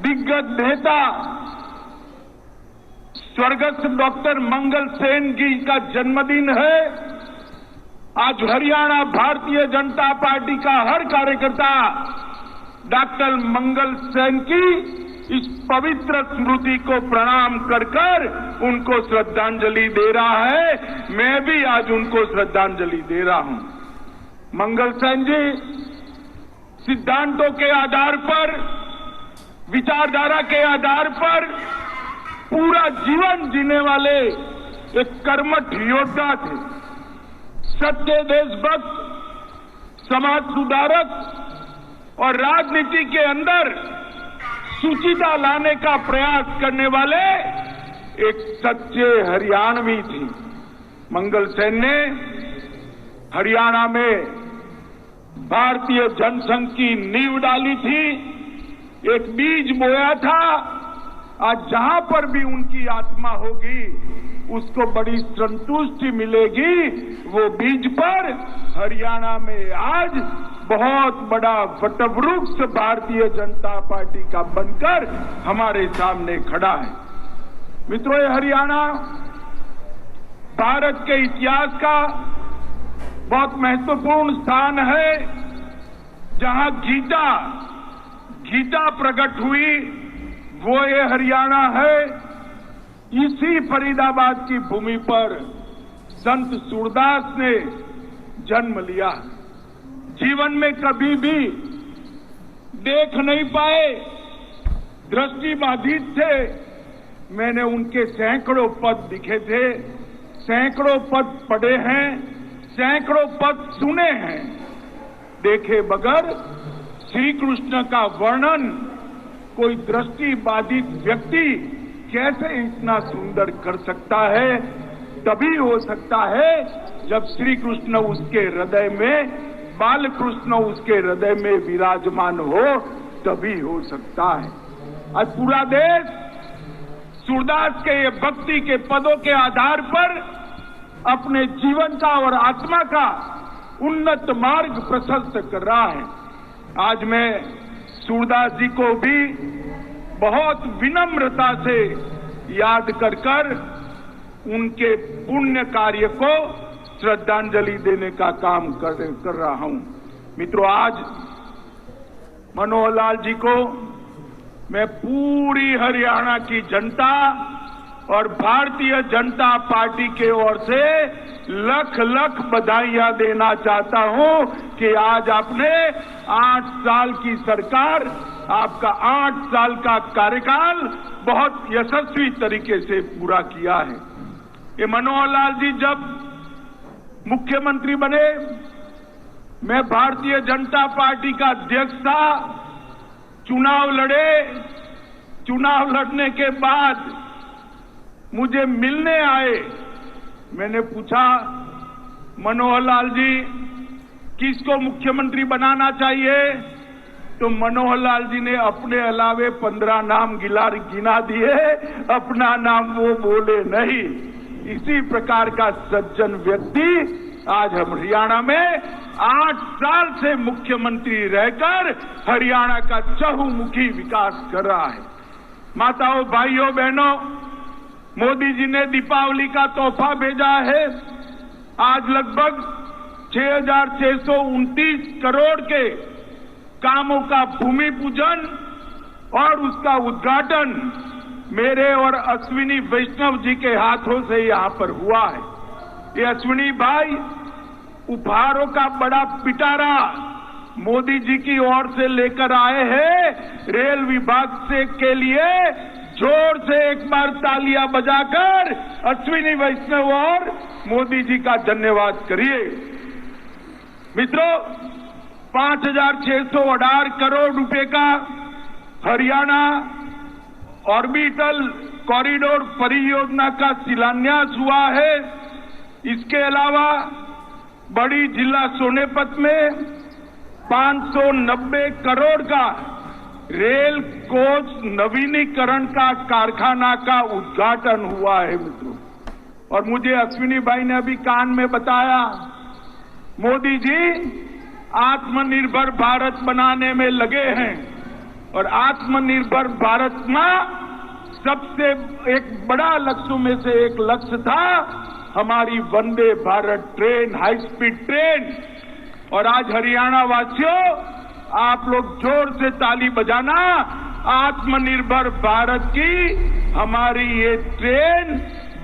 दिग्गज नेता स्वर्गस्थ डॉक्टर मंगल सेन जी का जन्मदिन है। आज हरियाणा भारतीय जनता पार्टी का हर कार्यकर्ता डॉक्टर मंगल सेन की इस पवित्र स्मृति को प्रणाम कर कर उनको श्रद्धांजलि दे रहा है। मैं भी आज उनको श्रद्धांजलि दे रहा हूं। मंगल सेन जी सिद्धांतों के आधार पर, विचारधारा के आधार पर पूरा जीवन जीने वाले एक कर्मठ योद्धा थे। सच्चे देशभक्त, समाज सुधारक और राजनीति के अंदर सुचिता लाने का प्रयास करने वाले एक सच्चे हरियाणवी थे। मंगल सेन ने हरियाणा में भारतीय जनसंघ की नींव डाली थी, एक बीज बोया था। आज जहां पर भी उनकी आत्मा होगी उसको बड़ी संतुष्टि मिलेगी। वो बीज पर हरियाणा में आज बहुत बड़ा वटवृक्ष भारतीय जनता पार्टी का बनकर हमारे सामने खड़ा है। मित्रों, ये हरियाणा भारत के इतिहास का बहुत महत्वपूर्ण स्थान है, जहां गीता प्रकट हुई, वो ये हरियाणा है। इसी फरीदाबाद की भूमि पर संत सूरदास ने जन्म लिया। जीवन में कभी भी देख नहीं पाए, दृष्टिबाधित थे। मैंने उनके सैकड़ों पद दिखे थे, सैकड़ों पद पढ़े हैं, सैकड़ों पद सुने हैं। देखे बगैर श्री कृष्ण का वर्णन कोई दृष्टिबाधित व्यक्ति कैसे इतना सुंदर कर सकता है? तभी हो सकता है जब श्री कृष्ण उसके हृदय में, बाल कृष्ण उसके हृदय में विराजमान हो, तभी हो सकता है। आज पूरा देश सूरदास के ये भक्ति के पदों के आधार पर अपने जीवन का और आत्मा का उन्नत मार्ग प्रशस्त कर रहा है। आज मैं सूरदास जी को भी बहुत विनम्रता से याद कर कर उनके पुण्य कार्य को श्रद्धांजलि देने का काम कर रहा हूं। मित्रों, आज मनोहर लाल जी को मैं पूरी हरियाणा की जनता और भारतीय जनता पार्टी के ओर से लख लख बधाइयां देना चाहता हूं कि आज आपने 8 साल की सरकार, आपका 8 साल का कार्यकाल बहुत यशस्वी तरीके से पूरा किया है। ये मनोहर लाल जी जब मुख्यमंत्री बने, मैं भारतीय जनता पार्टी का अध्यक्ष था, चुनाव लड़े। चुनाव लड़ने के बाद मुझे मिलने आए। मैंने पूछा, मनोहर लाल जी किसको मुख्यमंत्री बनाना चाहिए? तो मनोहर लाल जी ने अपने अलावे 15 नाम गिना दिए, अपना नाम वो बोले नहीं। इसी प्रकार का सज्जन व्यक्ति आज हम हरियाणा में 8 साल से मुख्यमंत्री रहकर हरियाणा का चहुमुखी विकास कर रहा है। माताओं, भाइयों, बहनों, मोदी जी ने दीपावली का तोहफा भेजा है। आज लगभग 6,629 करोड़ के कामों का भूमि पूजन और उसका उद्घाटन मेरे और अश्विनी वैष्णव जी के हाथों से यहां पर हुआ है। ये अश्विनी भाई उपहारों का बड़ा पिटारा मोदी जी की ओर से लेकर आए हैं। रेल विभाग से के लिए जोर से एक बार तालियां बजाकर अश्विनी वैष्णव और मोदी जी का धन्यवाद करिए। मित्रों, 5,618 करोड़ रुपए का हरियाणा ऑर्बिटल कॉरिडोर परियोजना का शिलान्यास हुआ है। इसके अलावा बड़ी जिला सोनेपत में 590 करोड़ का रेल कोच नवीनीकरण का कारखाना का उद्घाटन हुआ है मित्रों। और मुझे अश्विनी भाई ने अभी कान में बताया, मोदी जी आत्मनिर्भर भारत बनाने में लगे हैं और आत्मनिर्भर भारत में सबसे एक बड़ा लक्ष्यों में से एक लक्ष्य था हमारी Vande Bharat train, high speed train. और आज हरियाणा वासियों, आप लोग जोर से ताली बजाना, आत्मनिर्भर भारत की हमारी ये ट्रेन,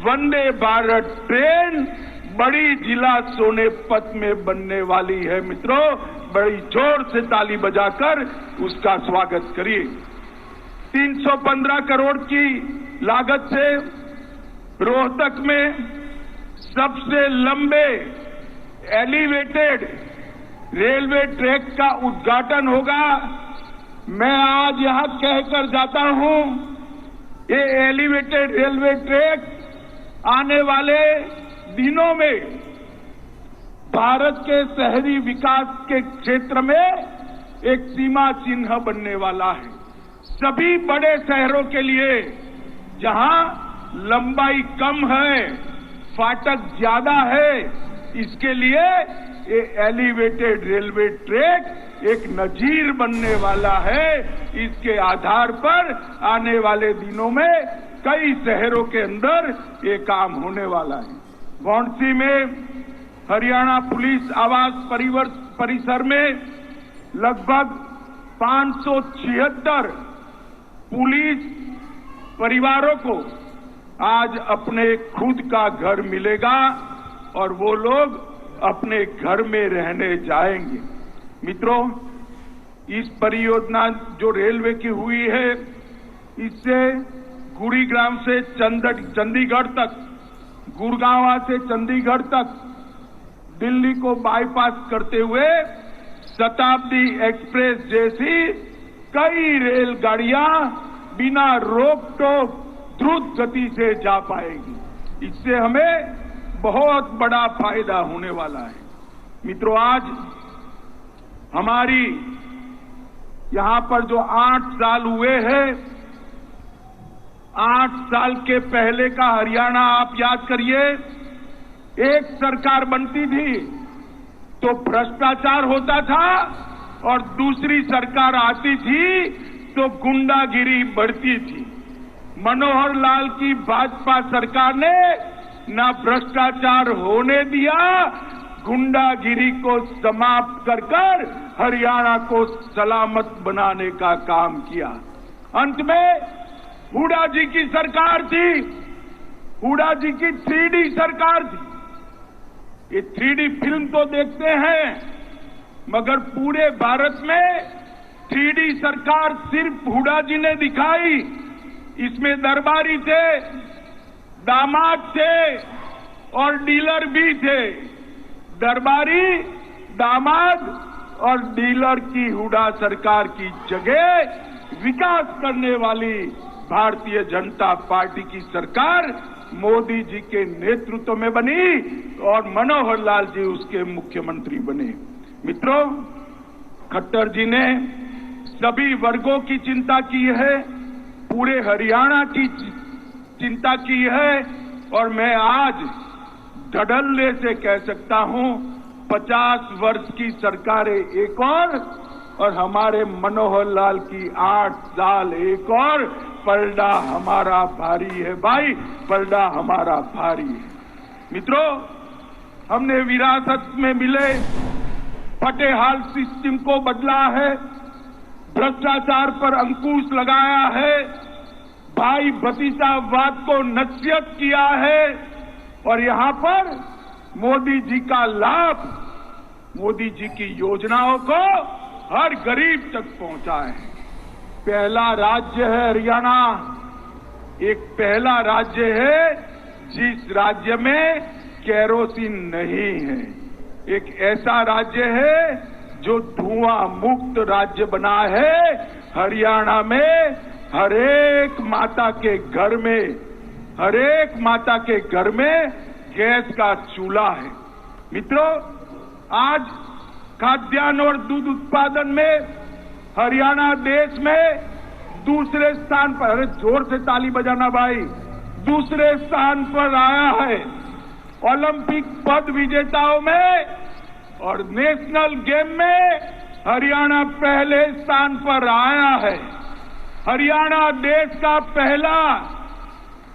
वंदे भारत ट्रेन बड़ी जिला सोनेपत में बनने वाली है मित्रों। बड़ी जोर से ताली बजाकर उसका स्वागत करिए। 315 करोड़ की लागत से रोहतक में सबसे लंबे एलिवेटेड रेलवे ट्रैक का उद्घाटन होगा। मैं आज यहां कहकर जाता हूं, ये एलिवेटेड रेलवे ट्रैक आने वाले दिनों में भारत के शहरी विकास के क्षेत्र में एक सीमा चिन्ह बनने वाला है। सभी बड़े शहरों के लिए जहां लंबाई कम है, फाटक ज्यादा है, इसके लिए ये एलिवेटेड रेलवे ट्रैक एक नजीर बनने वाला है। इसके आधार पर आने वाले दिनों में कई शहरों के अंदर ये काम होने वाला है। वाराणसी में हरियाणा पुलिस आवास परिसर में लगभग 576 पुलिस परिवारों को आज अपने खुद का घर मिलेगा और वो लोग अपने घर में रहने जाएंगे। मित्रों, इस परियोजना जो रेलवे की हुई है, इससे गुरुग्राम से चंडीगढ़ तक, गुड़गांव से चंडीगढ़ तक दिल्ली को बाईपास करते हुए शताब्दी एक्सप्रेस जैसी कई रेलगाड़ियां बिना रोक टोक द्रुत गति से जा पाएगी। इससे हमें बहुत बड़ा फायदा होने वाला है। मित्रों, आज हमारी यहां पर जो 8 साल हुए हैं, 8 साल के पहले का हरियाणा आप याद करिए। एक सरकार बनती थी तो भ्रष्टाचार होता था और दूसरी सरकार आती थी तो गुंडागिरी बढ़ती थी। मनोहर लाल की भाजपा सरकार ने न भ्रष्टाचार होने दिया, गुंडागिरी को समाप्त कर हरियाणा को सलामत बनाने का काम किया। अंत में हुड्डा जी की सरकार थी, हुड्डा जी की 3D सरकार थी। ये 3D फिल्म तो देखते हैं, मगर पूरे भारत में 3D सरकार सिर्फ हुड्डा जी ने दिखाई। इसमें दरबारी थे, दामाद थे और डीलर भी थे। दरबारी, दामाद और डीलर की हुड्डा सरकार की जगह विकास करने वाली भारतीय जनता पार्टी की सरकार मोदी जी के नेतृत्व में बनी और मनोहर लाल जी उसके मुख्यमंत्री बने। मित्रों, खट्टर जी ने सभी वर्गों की चिंता की है, पूरे हरियाणा की चिंता की है और मैं आज धड़ल्ले से कह सकता हूं 50 वर्ष की सरकारें एक और हमारे मनोहर लाल की 8 साल एक और, पलड़ा हमारा भारी है भाई, पलड़ा हमारा भारी है। मित्रों, हमने विरासत में मिले फटेहाल सिस्टम को बदला है, भ्रष्टाचार पर अंकुश लगाया है, भाई भतीजावाद को नसीहत किया है और यहां पर मोदी जी का लाभ, मोदी जी की योजनाओं को हर गरीब तक पहुंचा है। पहला राज्य है हरियाणा, एक पहला राज्य है जिस राज्य में केरोसिन नहीं है, एक ऐसा राज्य है जो धुआं मुक्त राज्य बना है। हरियाणा में हर एक माता के घर में गैस का चूल्हा है। मित्रों, आज खाद्यान्न और दूध उत्पादन में हरियाणा देश में दूसरे स्थान पर, अरे जोर से ताली बजाना भाई, दूसरे स्थान पर आया है। ओलंपिक पद विजेताओं में और नेशनल गेम में हरियाणा पहले स्थान पर आया है। हरियाणा देश का पहला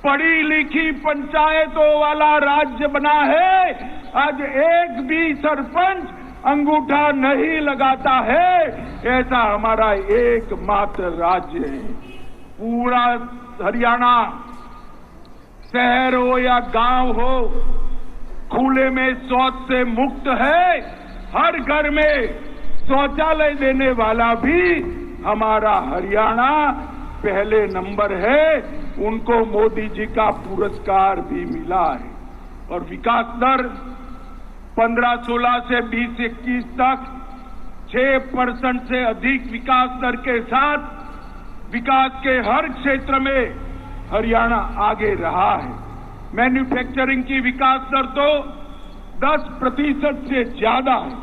पढ़ी लिखी पंचायतों वाला राज्य बना है। आज एक भी सरपंच अंगूठा नहीं लगाता है, ऐसा हमारा एकमात्र राज्य है। पूरा हरियाणा, शहर हो या गांव हो, खुले में शौच से मुक्त है। हर घर में शौचालय देने वाला भी हमारा हरियाणा पहले नंबर है। उनको मोदी जी का पुरस्कार भी मिला है। और विकास दर 15-16 से 20-21 तक 6% से अधिक विकास दर के साथ विकास के हर क्षेत्र में हरियाणा आगे रहा है। मैन्युफैक्चरिंग की विकास दर तो 10% से ज्यादा है।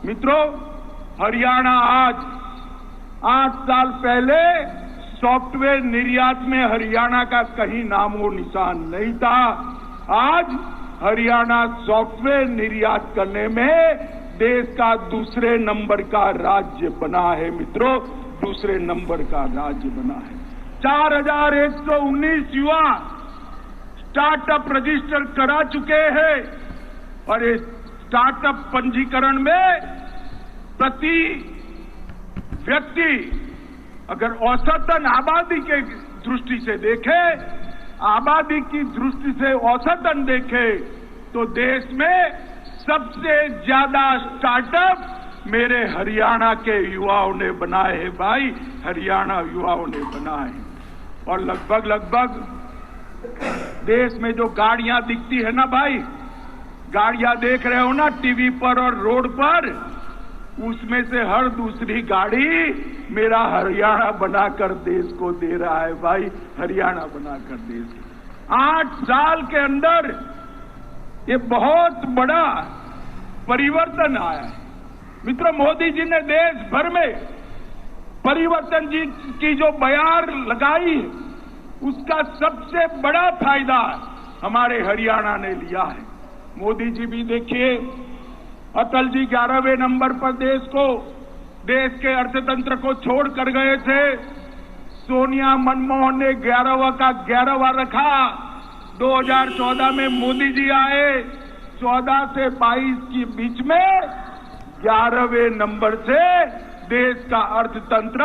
मित्रों, हरियाणा आज 8 साल पहले सॉफ्टवेयर निर्यात में हरियाणा का कहीं नामो निशान नहीं था। आज हरियाणा सॉफ्टवेयर निर्यात करने में देश का दूसरे नंबर का राज्य बना है। मित्रों, दूसरे नंबर का राज्य बना है। 4119 युवा स्टार्टअप रजिस्टर करा चुके हैं और इस स्टार्टअप पंजीकरण में प्रति व्यक्ति अगर औसतन आबादी के दृष्टि से देखें, आबादी की दृष्टि से औसतन देखें तो देश में सबसे ज्यादा स्टार्टअप मेरे हरियाणा के युवाओं ने बनाए हैं भाई, हरियाणा युवाओं ने बनाए। और लगभग देश में जो गाड़ियां दिखती है ना भाई, गाड़ियां देख रहे हो ना टीवी पर और रोड पर, उसमें से हर दूसरी गाड़ी मेरा हरियाणा बनाकर देश को दे रहा है भाई, हरियाणा बनाकर देश। 8 साल के अंदर ये बहुत बड़ा परिवर्तन आया है। मित्रों, मोदी जी ने देश भर में परिवर्तन जी की जो बयार लगाई है, उसका सबसे बड़ा फायदा हमारे हरियाणा ने लिया है। मोदी जी भी देखिए, अटल जी 11वें नंबर पर देश के अर्थतंत्र को छोड़ कर गए थे। सोनिया मनमोहन ने 11वां का 11वां रखा। 2014 में मोदी जी आए, 14 से 22 के बीच में 11वें नंबर से देश का अर्थतंत्र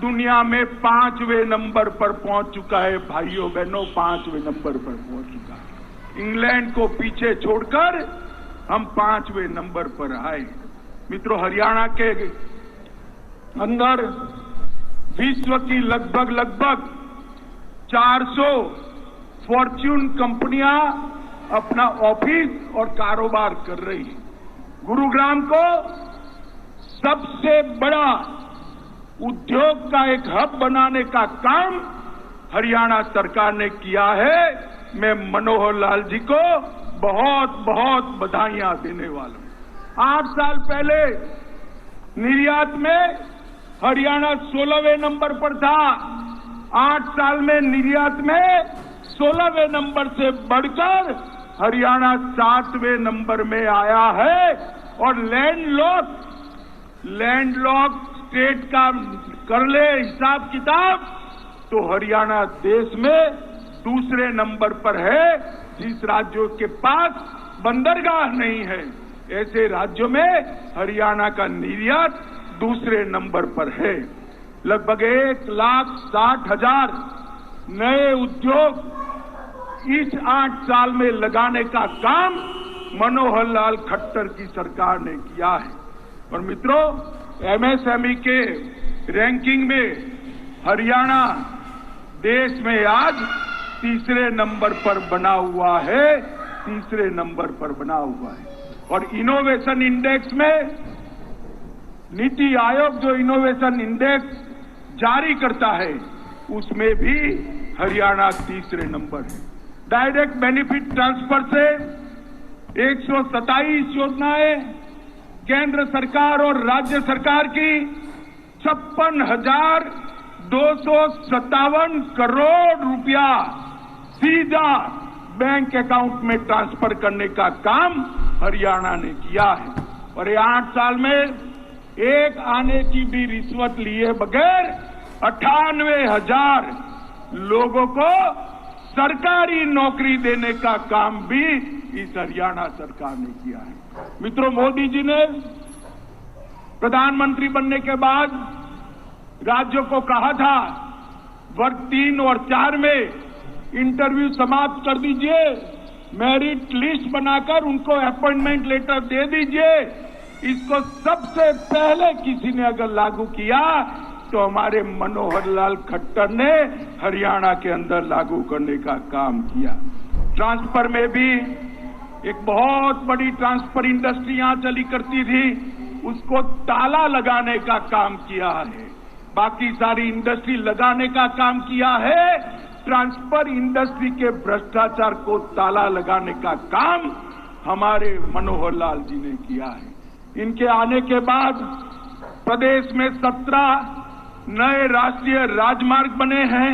दुनिया में 5वें नंबर पर पहुंच चुका है। भाइयों बहनों, 5वें नंबर पर पहुंच चुका है। इंग्लैंड को पीछे छोड़कर हम 5वें नंबर पर आए। मित्रों, हरियाणा के अंदर विश्व की लगभग 400 फॉर्च्यून कंपनियां अपना ऑफिस और कारोबार कर रही है। गुरुग्राम को सबसे बड़ा उद्योग का एक हब बनाने का काम हरियाणा सरकार ने किया है। मैं मनोहर लाल जी को बहुत बधाइयां देने वाला हूं। 8 साल पहले निर्यात में हरियाणा 16वें नंबर पर था। 8 साल में निर्यात में 16वें नंबर से बढ़कर हरियाणा 7वें नंबर में आया है। और लैंडलॉक स्टेट का कर ले हिसाब किताब तो हरियाणा देश में दूसरे नंबर पर है। जिस राज्यों के पास बंदरगाह नहीं है ऐसे राज्यों में हरियाणा का निर्यात दूसरे नंबर पर है। लगभग 1,60,000 नए उद्योग इस 8 साल में लगाने का काम मनोहर लाल खट्टर की सरकार ने किया है। और मित्रों, एमएसएमई के रैंकिंग में हरियाणा देश में आज तीसरे नंबर पर बना हुआ है। तीसरे नंबर पर बना हुआ है। और इनोवेशन इंडेक्स में नीति आयोग जो इनोवेशन इंडेक्स जारी करता है उसमें भी हरियाणा तीसरे नंबर है। डायरेक्ट बेनिफिट ट्रांसफर से 127 योजनाएं केंद्र सरकार और राज्य सरकार की 56,257 करोड़ रुपया सीधा बैंक अकाउंट में ट्रांसफर करने का काम हरियाणा ने किया है। और ये 8 साल में एक आने की भी रिश्वत लिए बगैर 98,000 लोगों को सरकारी नौकरी देने का काम भी इस हरियाणा सरकार ने किया है। मित्रों, मोदी जी ने प्रधानमंत्री बनने के बाद राज्यों को कहा था वर्ग 3 और 4 में इंटरव्यू समाप्त कर दीजिए, मेरिट लिस्ट बनाकर उनको अपॉइंटमेंट लेटर दे दीजिए। इसको सबसे पहले किसी ने अगर लागू किया तो हमारे मनोहर लाल खट्टर ने हरियाणा के अंदर लागू करने का काम किया। ट्रांसफर में भी एक बहुत बड़ी ट्रांसफर इंडस्ट्री यहां चली करती थी, उसको ताला लगाने का काम किया है। बाकी सारी इंडस्ट्री लगाने का काम किया है। ट्रांसफर इंडस्ट्री के भ्रष्टाचार को ताला लगाने का काम हमारे मनोहर लाल जी ने किया है। इनके आने के बाद प्रदेश में 17 नए राष्ट्रीय राजमार्ग बने हैं।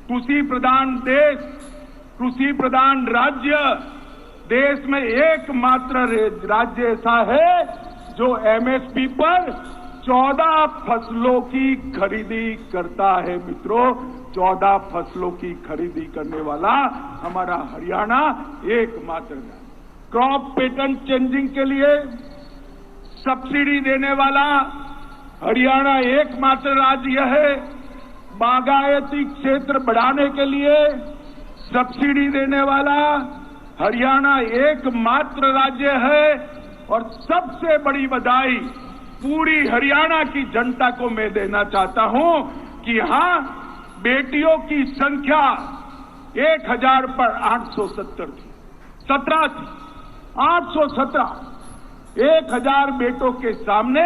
कृषि प्रधान देश, कृषि प्रधान राज्य, देश में एकमात्र राज्य ऐसा है जो एमएसपी पर 14 फसलों की खरीदी करता है। मित्रों, 14 फसलों की खरीदी करने वाला हमारा हरियाणा एकमात्र है। क्रॉप पैटर्न चेंजिंग के लिए सब्सिडी देने वाला हरियाणा एकमात्र राज्य है। बागायती क्षेत्र बढ़ाने के लिए सब्सिडी देने वाला हरियाणा एकमात्र राज्य है। और सबसे बड़ी बधाई पूरी हरियाणा की जनता को मैं देना चाहता हूं कि यहां बेटियों की संख्या 1,000 पर 817 थी, 17 थी, 817। 1,000 बेटों के सामने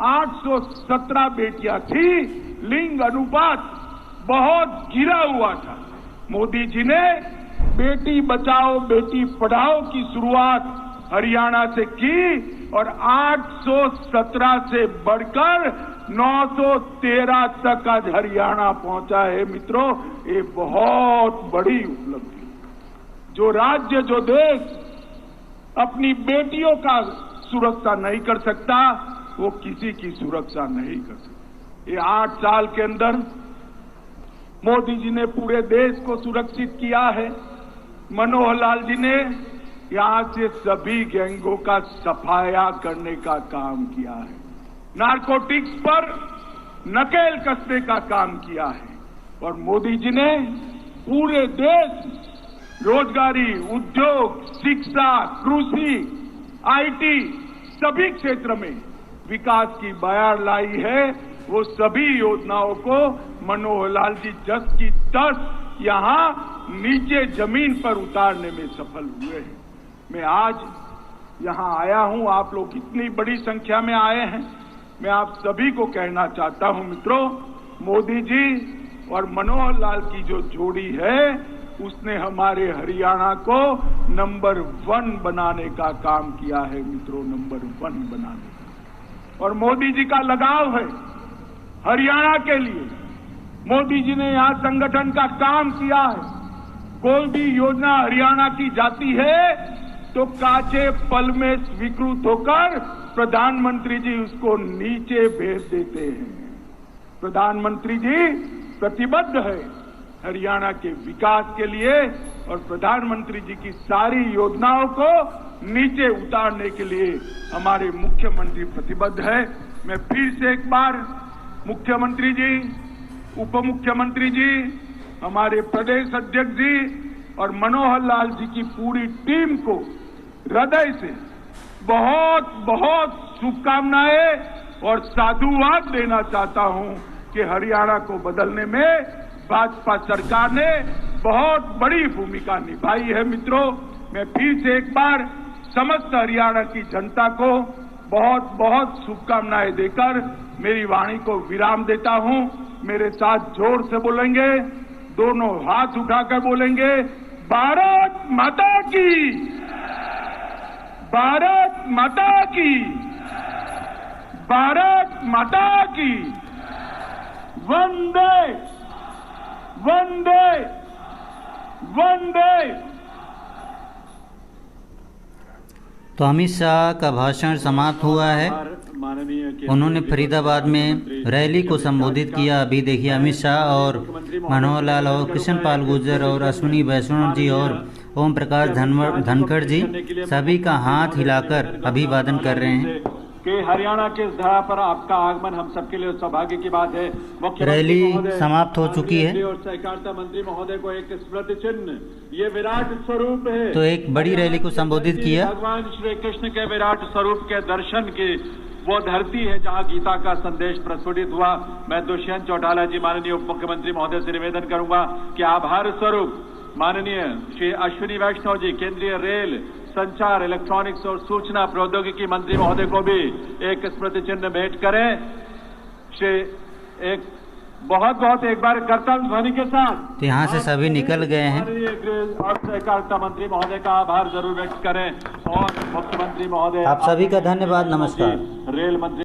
817 बेटियां थी। लिंग अनुपात बहुत गिरा हुआ था। मोदी जी ने बेटी बचाओ बेटी पढ़ाओ की शुरुआत हरियाणा से की और 817 से बढ़कर 913 तक आज हरियाणा पहुंचा है। मित्रों, ये बहुत बड़ी उपलब्धि। जो राज्य, जो देश अपनी बेटियों का सुरक्षा नहीं कर सकता वो किसी की सुरक्षा नहीं कर सकता। ये 8 साल के अंदर मोदी जी ने पूरे देश को सुरक्षित किया है। मनोहर लाल जी ने यहां से सभी गैंगों का सफाया करने का काम किया है। नारकोटिक्स पर नकेल कसने का काम किया है। और मोदी जी ने पूरे देश रोजगारी, उद्योग, शिक्षा, कृषि, आईटी सभी क्षेत्र में विकास की बयार लाई है। वो सभी योजनाओं को मनोहर लाल जी जस की तस यहां नीचे जमीन पर उतारने में सफल हुए हैं। मैं आज यहां आया हूं, आप लोग इतनी बड़ी संख्या में आए हैं। मैं आप सभी को कहना चाहता हूं मित्रों, मोदी जी और मनोहर लाल की जो जोड़ी है उसने हमारे हरियाणा को नंबर 1 बनाने का काम किया है। मित्रों, नंबर 1 बनाने का। और मोदी जी का लगाव है हरियाणा के लिए मोदी जी ने यहां संगठन का काम किया है। कोई भी योजना हरियाणा की जाती है तो काचे पल में स्वीकृत होकर प्रधानमंत्री जी उसको नीचे भेज देते हैं। प्रधानमंत्री जी प्रतिबद्ध है हरियाणा के विकास के लिए और प्रधानमंत्री जी की सारी योजनाओं को नीचे उतारने के लिए हमारे मुख्यमंत्री प्रतिबद्ध है। मैं फिर से एक बार मुख्यमंत्री जी, उप मुख्यमंत्री जी, हमारे प्रदेश अध्यक्ष जी और मनोहर लाल जी की पूरी टीम को हृदय से बहुत बहुत शुभकामनाएं और साधुवाद देना चाहता हूं कि हरियाणा को बदलने में भाजपा सरकार ने बहुत बड़ी भूमिका निभाई है। मित्रों, मैं फिर से एक बार समस्त हरियाणा की जनता को बहुत बहुत शुभकामनाएं देकर मेरी वाणी को विराम देता हूं। मेरे साथ जोर से बोलेंगे, दोनों हाथ उठाकर बोलेंगे, भारत माता की, भारत माता की, भारत माता की, वंदे वंदे वंदे। तो अमित शाह का भाषण समाप्त हुआ है। उन्होंने फरीदाबाद में रैली को संबोधित किया। अभी देखिए अमित शाह और मनोहर लाल और कृष्ण पाल गुर्जर और अश्विनी वैष्णव जी और ओम प्रकाश धनखड़ जी सभी का हाथ हिलाकर अभिवादन कर रहे हैं कि हरियाणा के इस धरा पर आपका आगमन हम सबके लिए सौभाग्य की बात है। रैली समाप्त हो चुकी है और सहकारिता मंत्री महोदय को एक स्मृति चिन्ह, ये विराट स्वरूप है। तो एक बड़ी रैली को संबोधित किया। भगवान श्री कृष्ण के विराट स्वरूप के दर्शन की वो धरती है जहां गीता का संदेश प्रस्फुटित हुआ। मैं दुष्यंत चौटाला जी माननीय उप मुख्यमंत्री महोदय से निवेदन करूंगा कि आभार स्वरूप माननीय श्री अश्विनी वैष्णव जी, केंद्रीय रेल, संचार, इलेक्ट्रॉनिक्स और सूचना प्रौद्योगिकी मंत्री महोदय को भी एक स्मृति चिन्ह भेंट करें। श्री एक बहुत बहुत एक बार कर्तव्य ध्वनि के साथ तो यहाँ से सभी निकल गए हैं। और सहकारिता मंत्री महोदय का आभार जरूर व्यक्त करें और मुख्यमंत्री महोदय आप सभी का धन्यवाद। नमस्कार। रेल मंत्री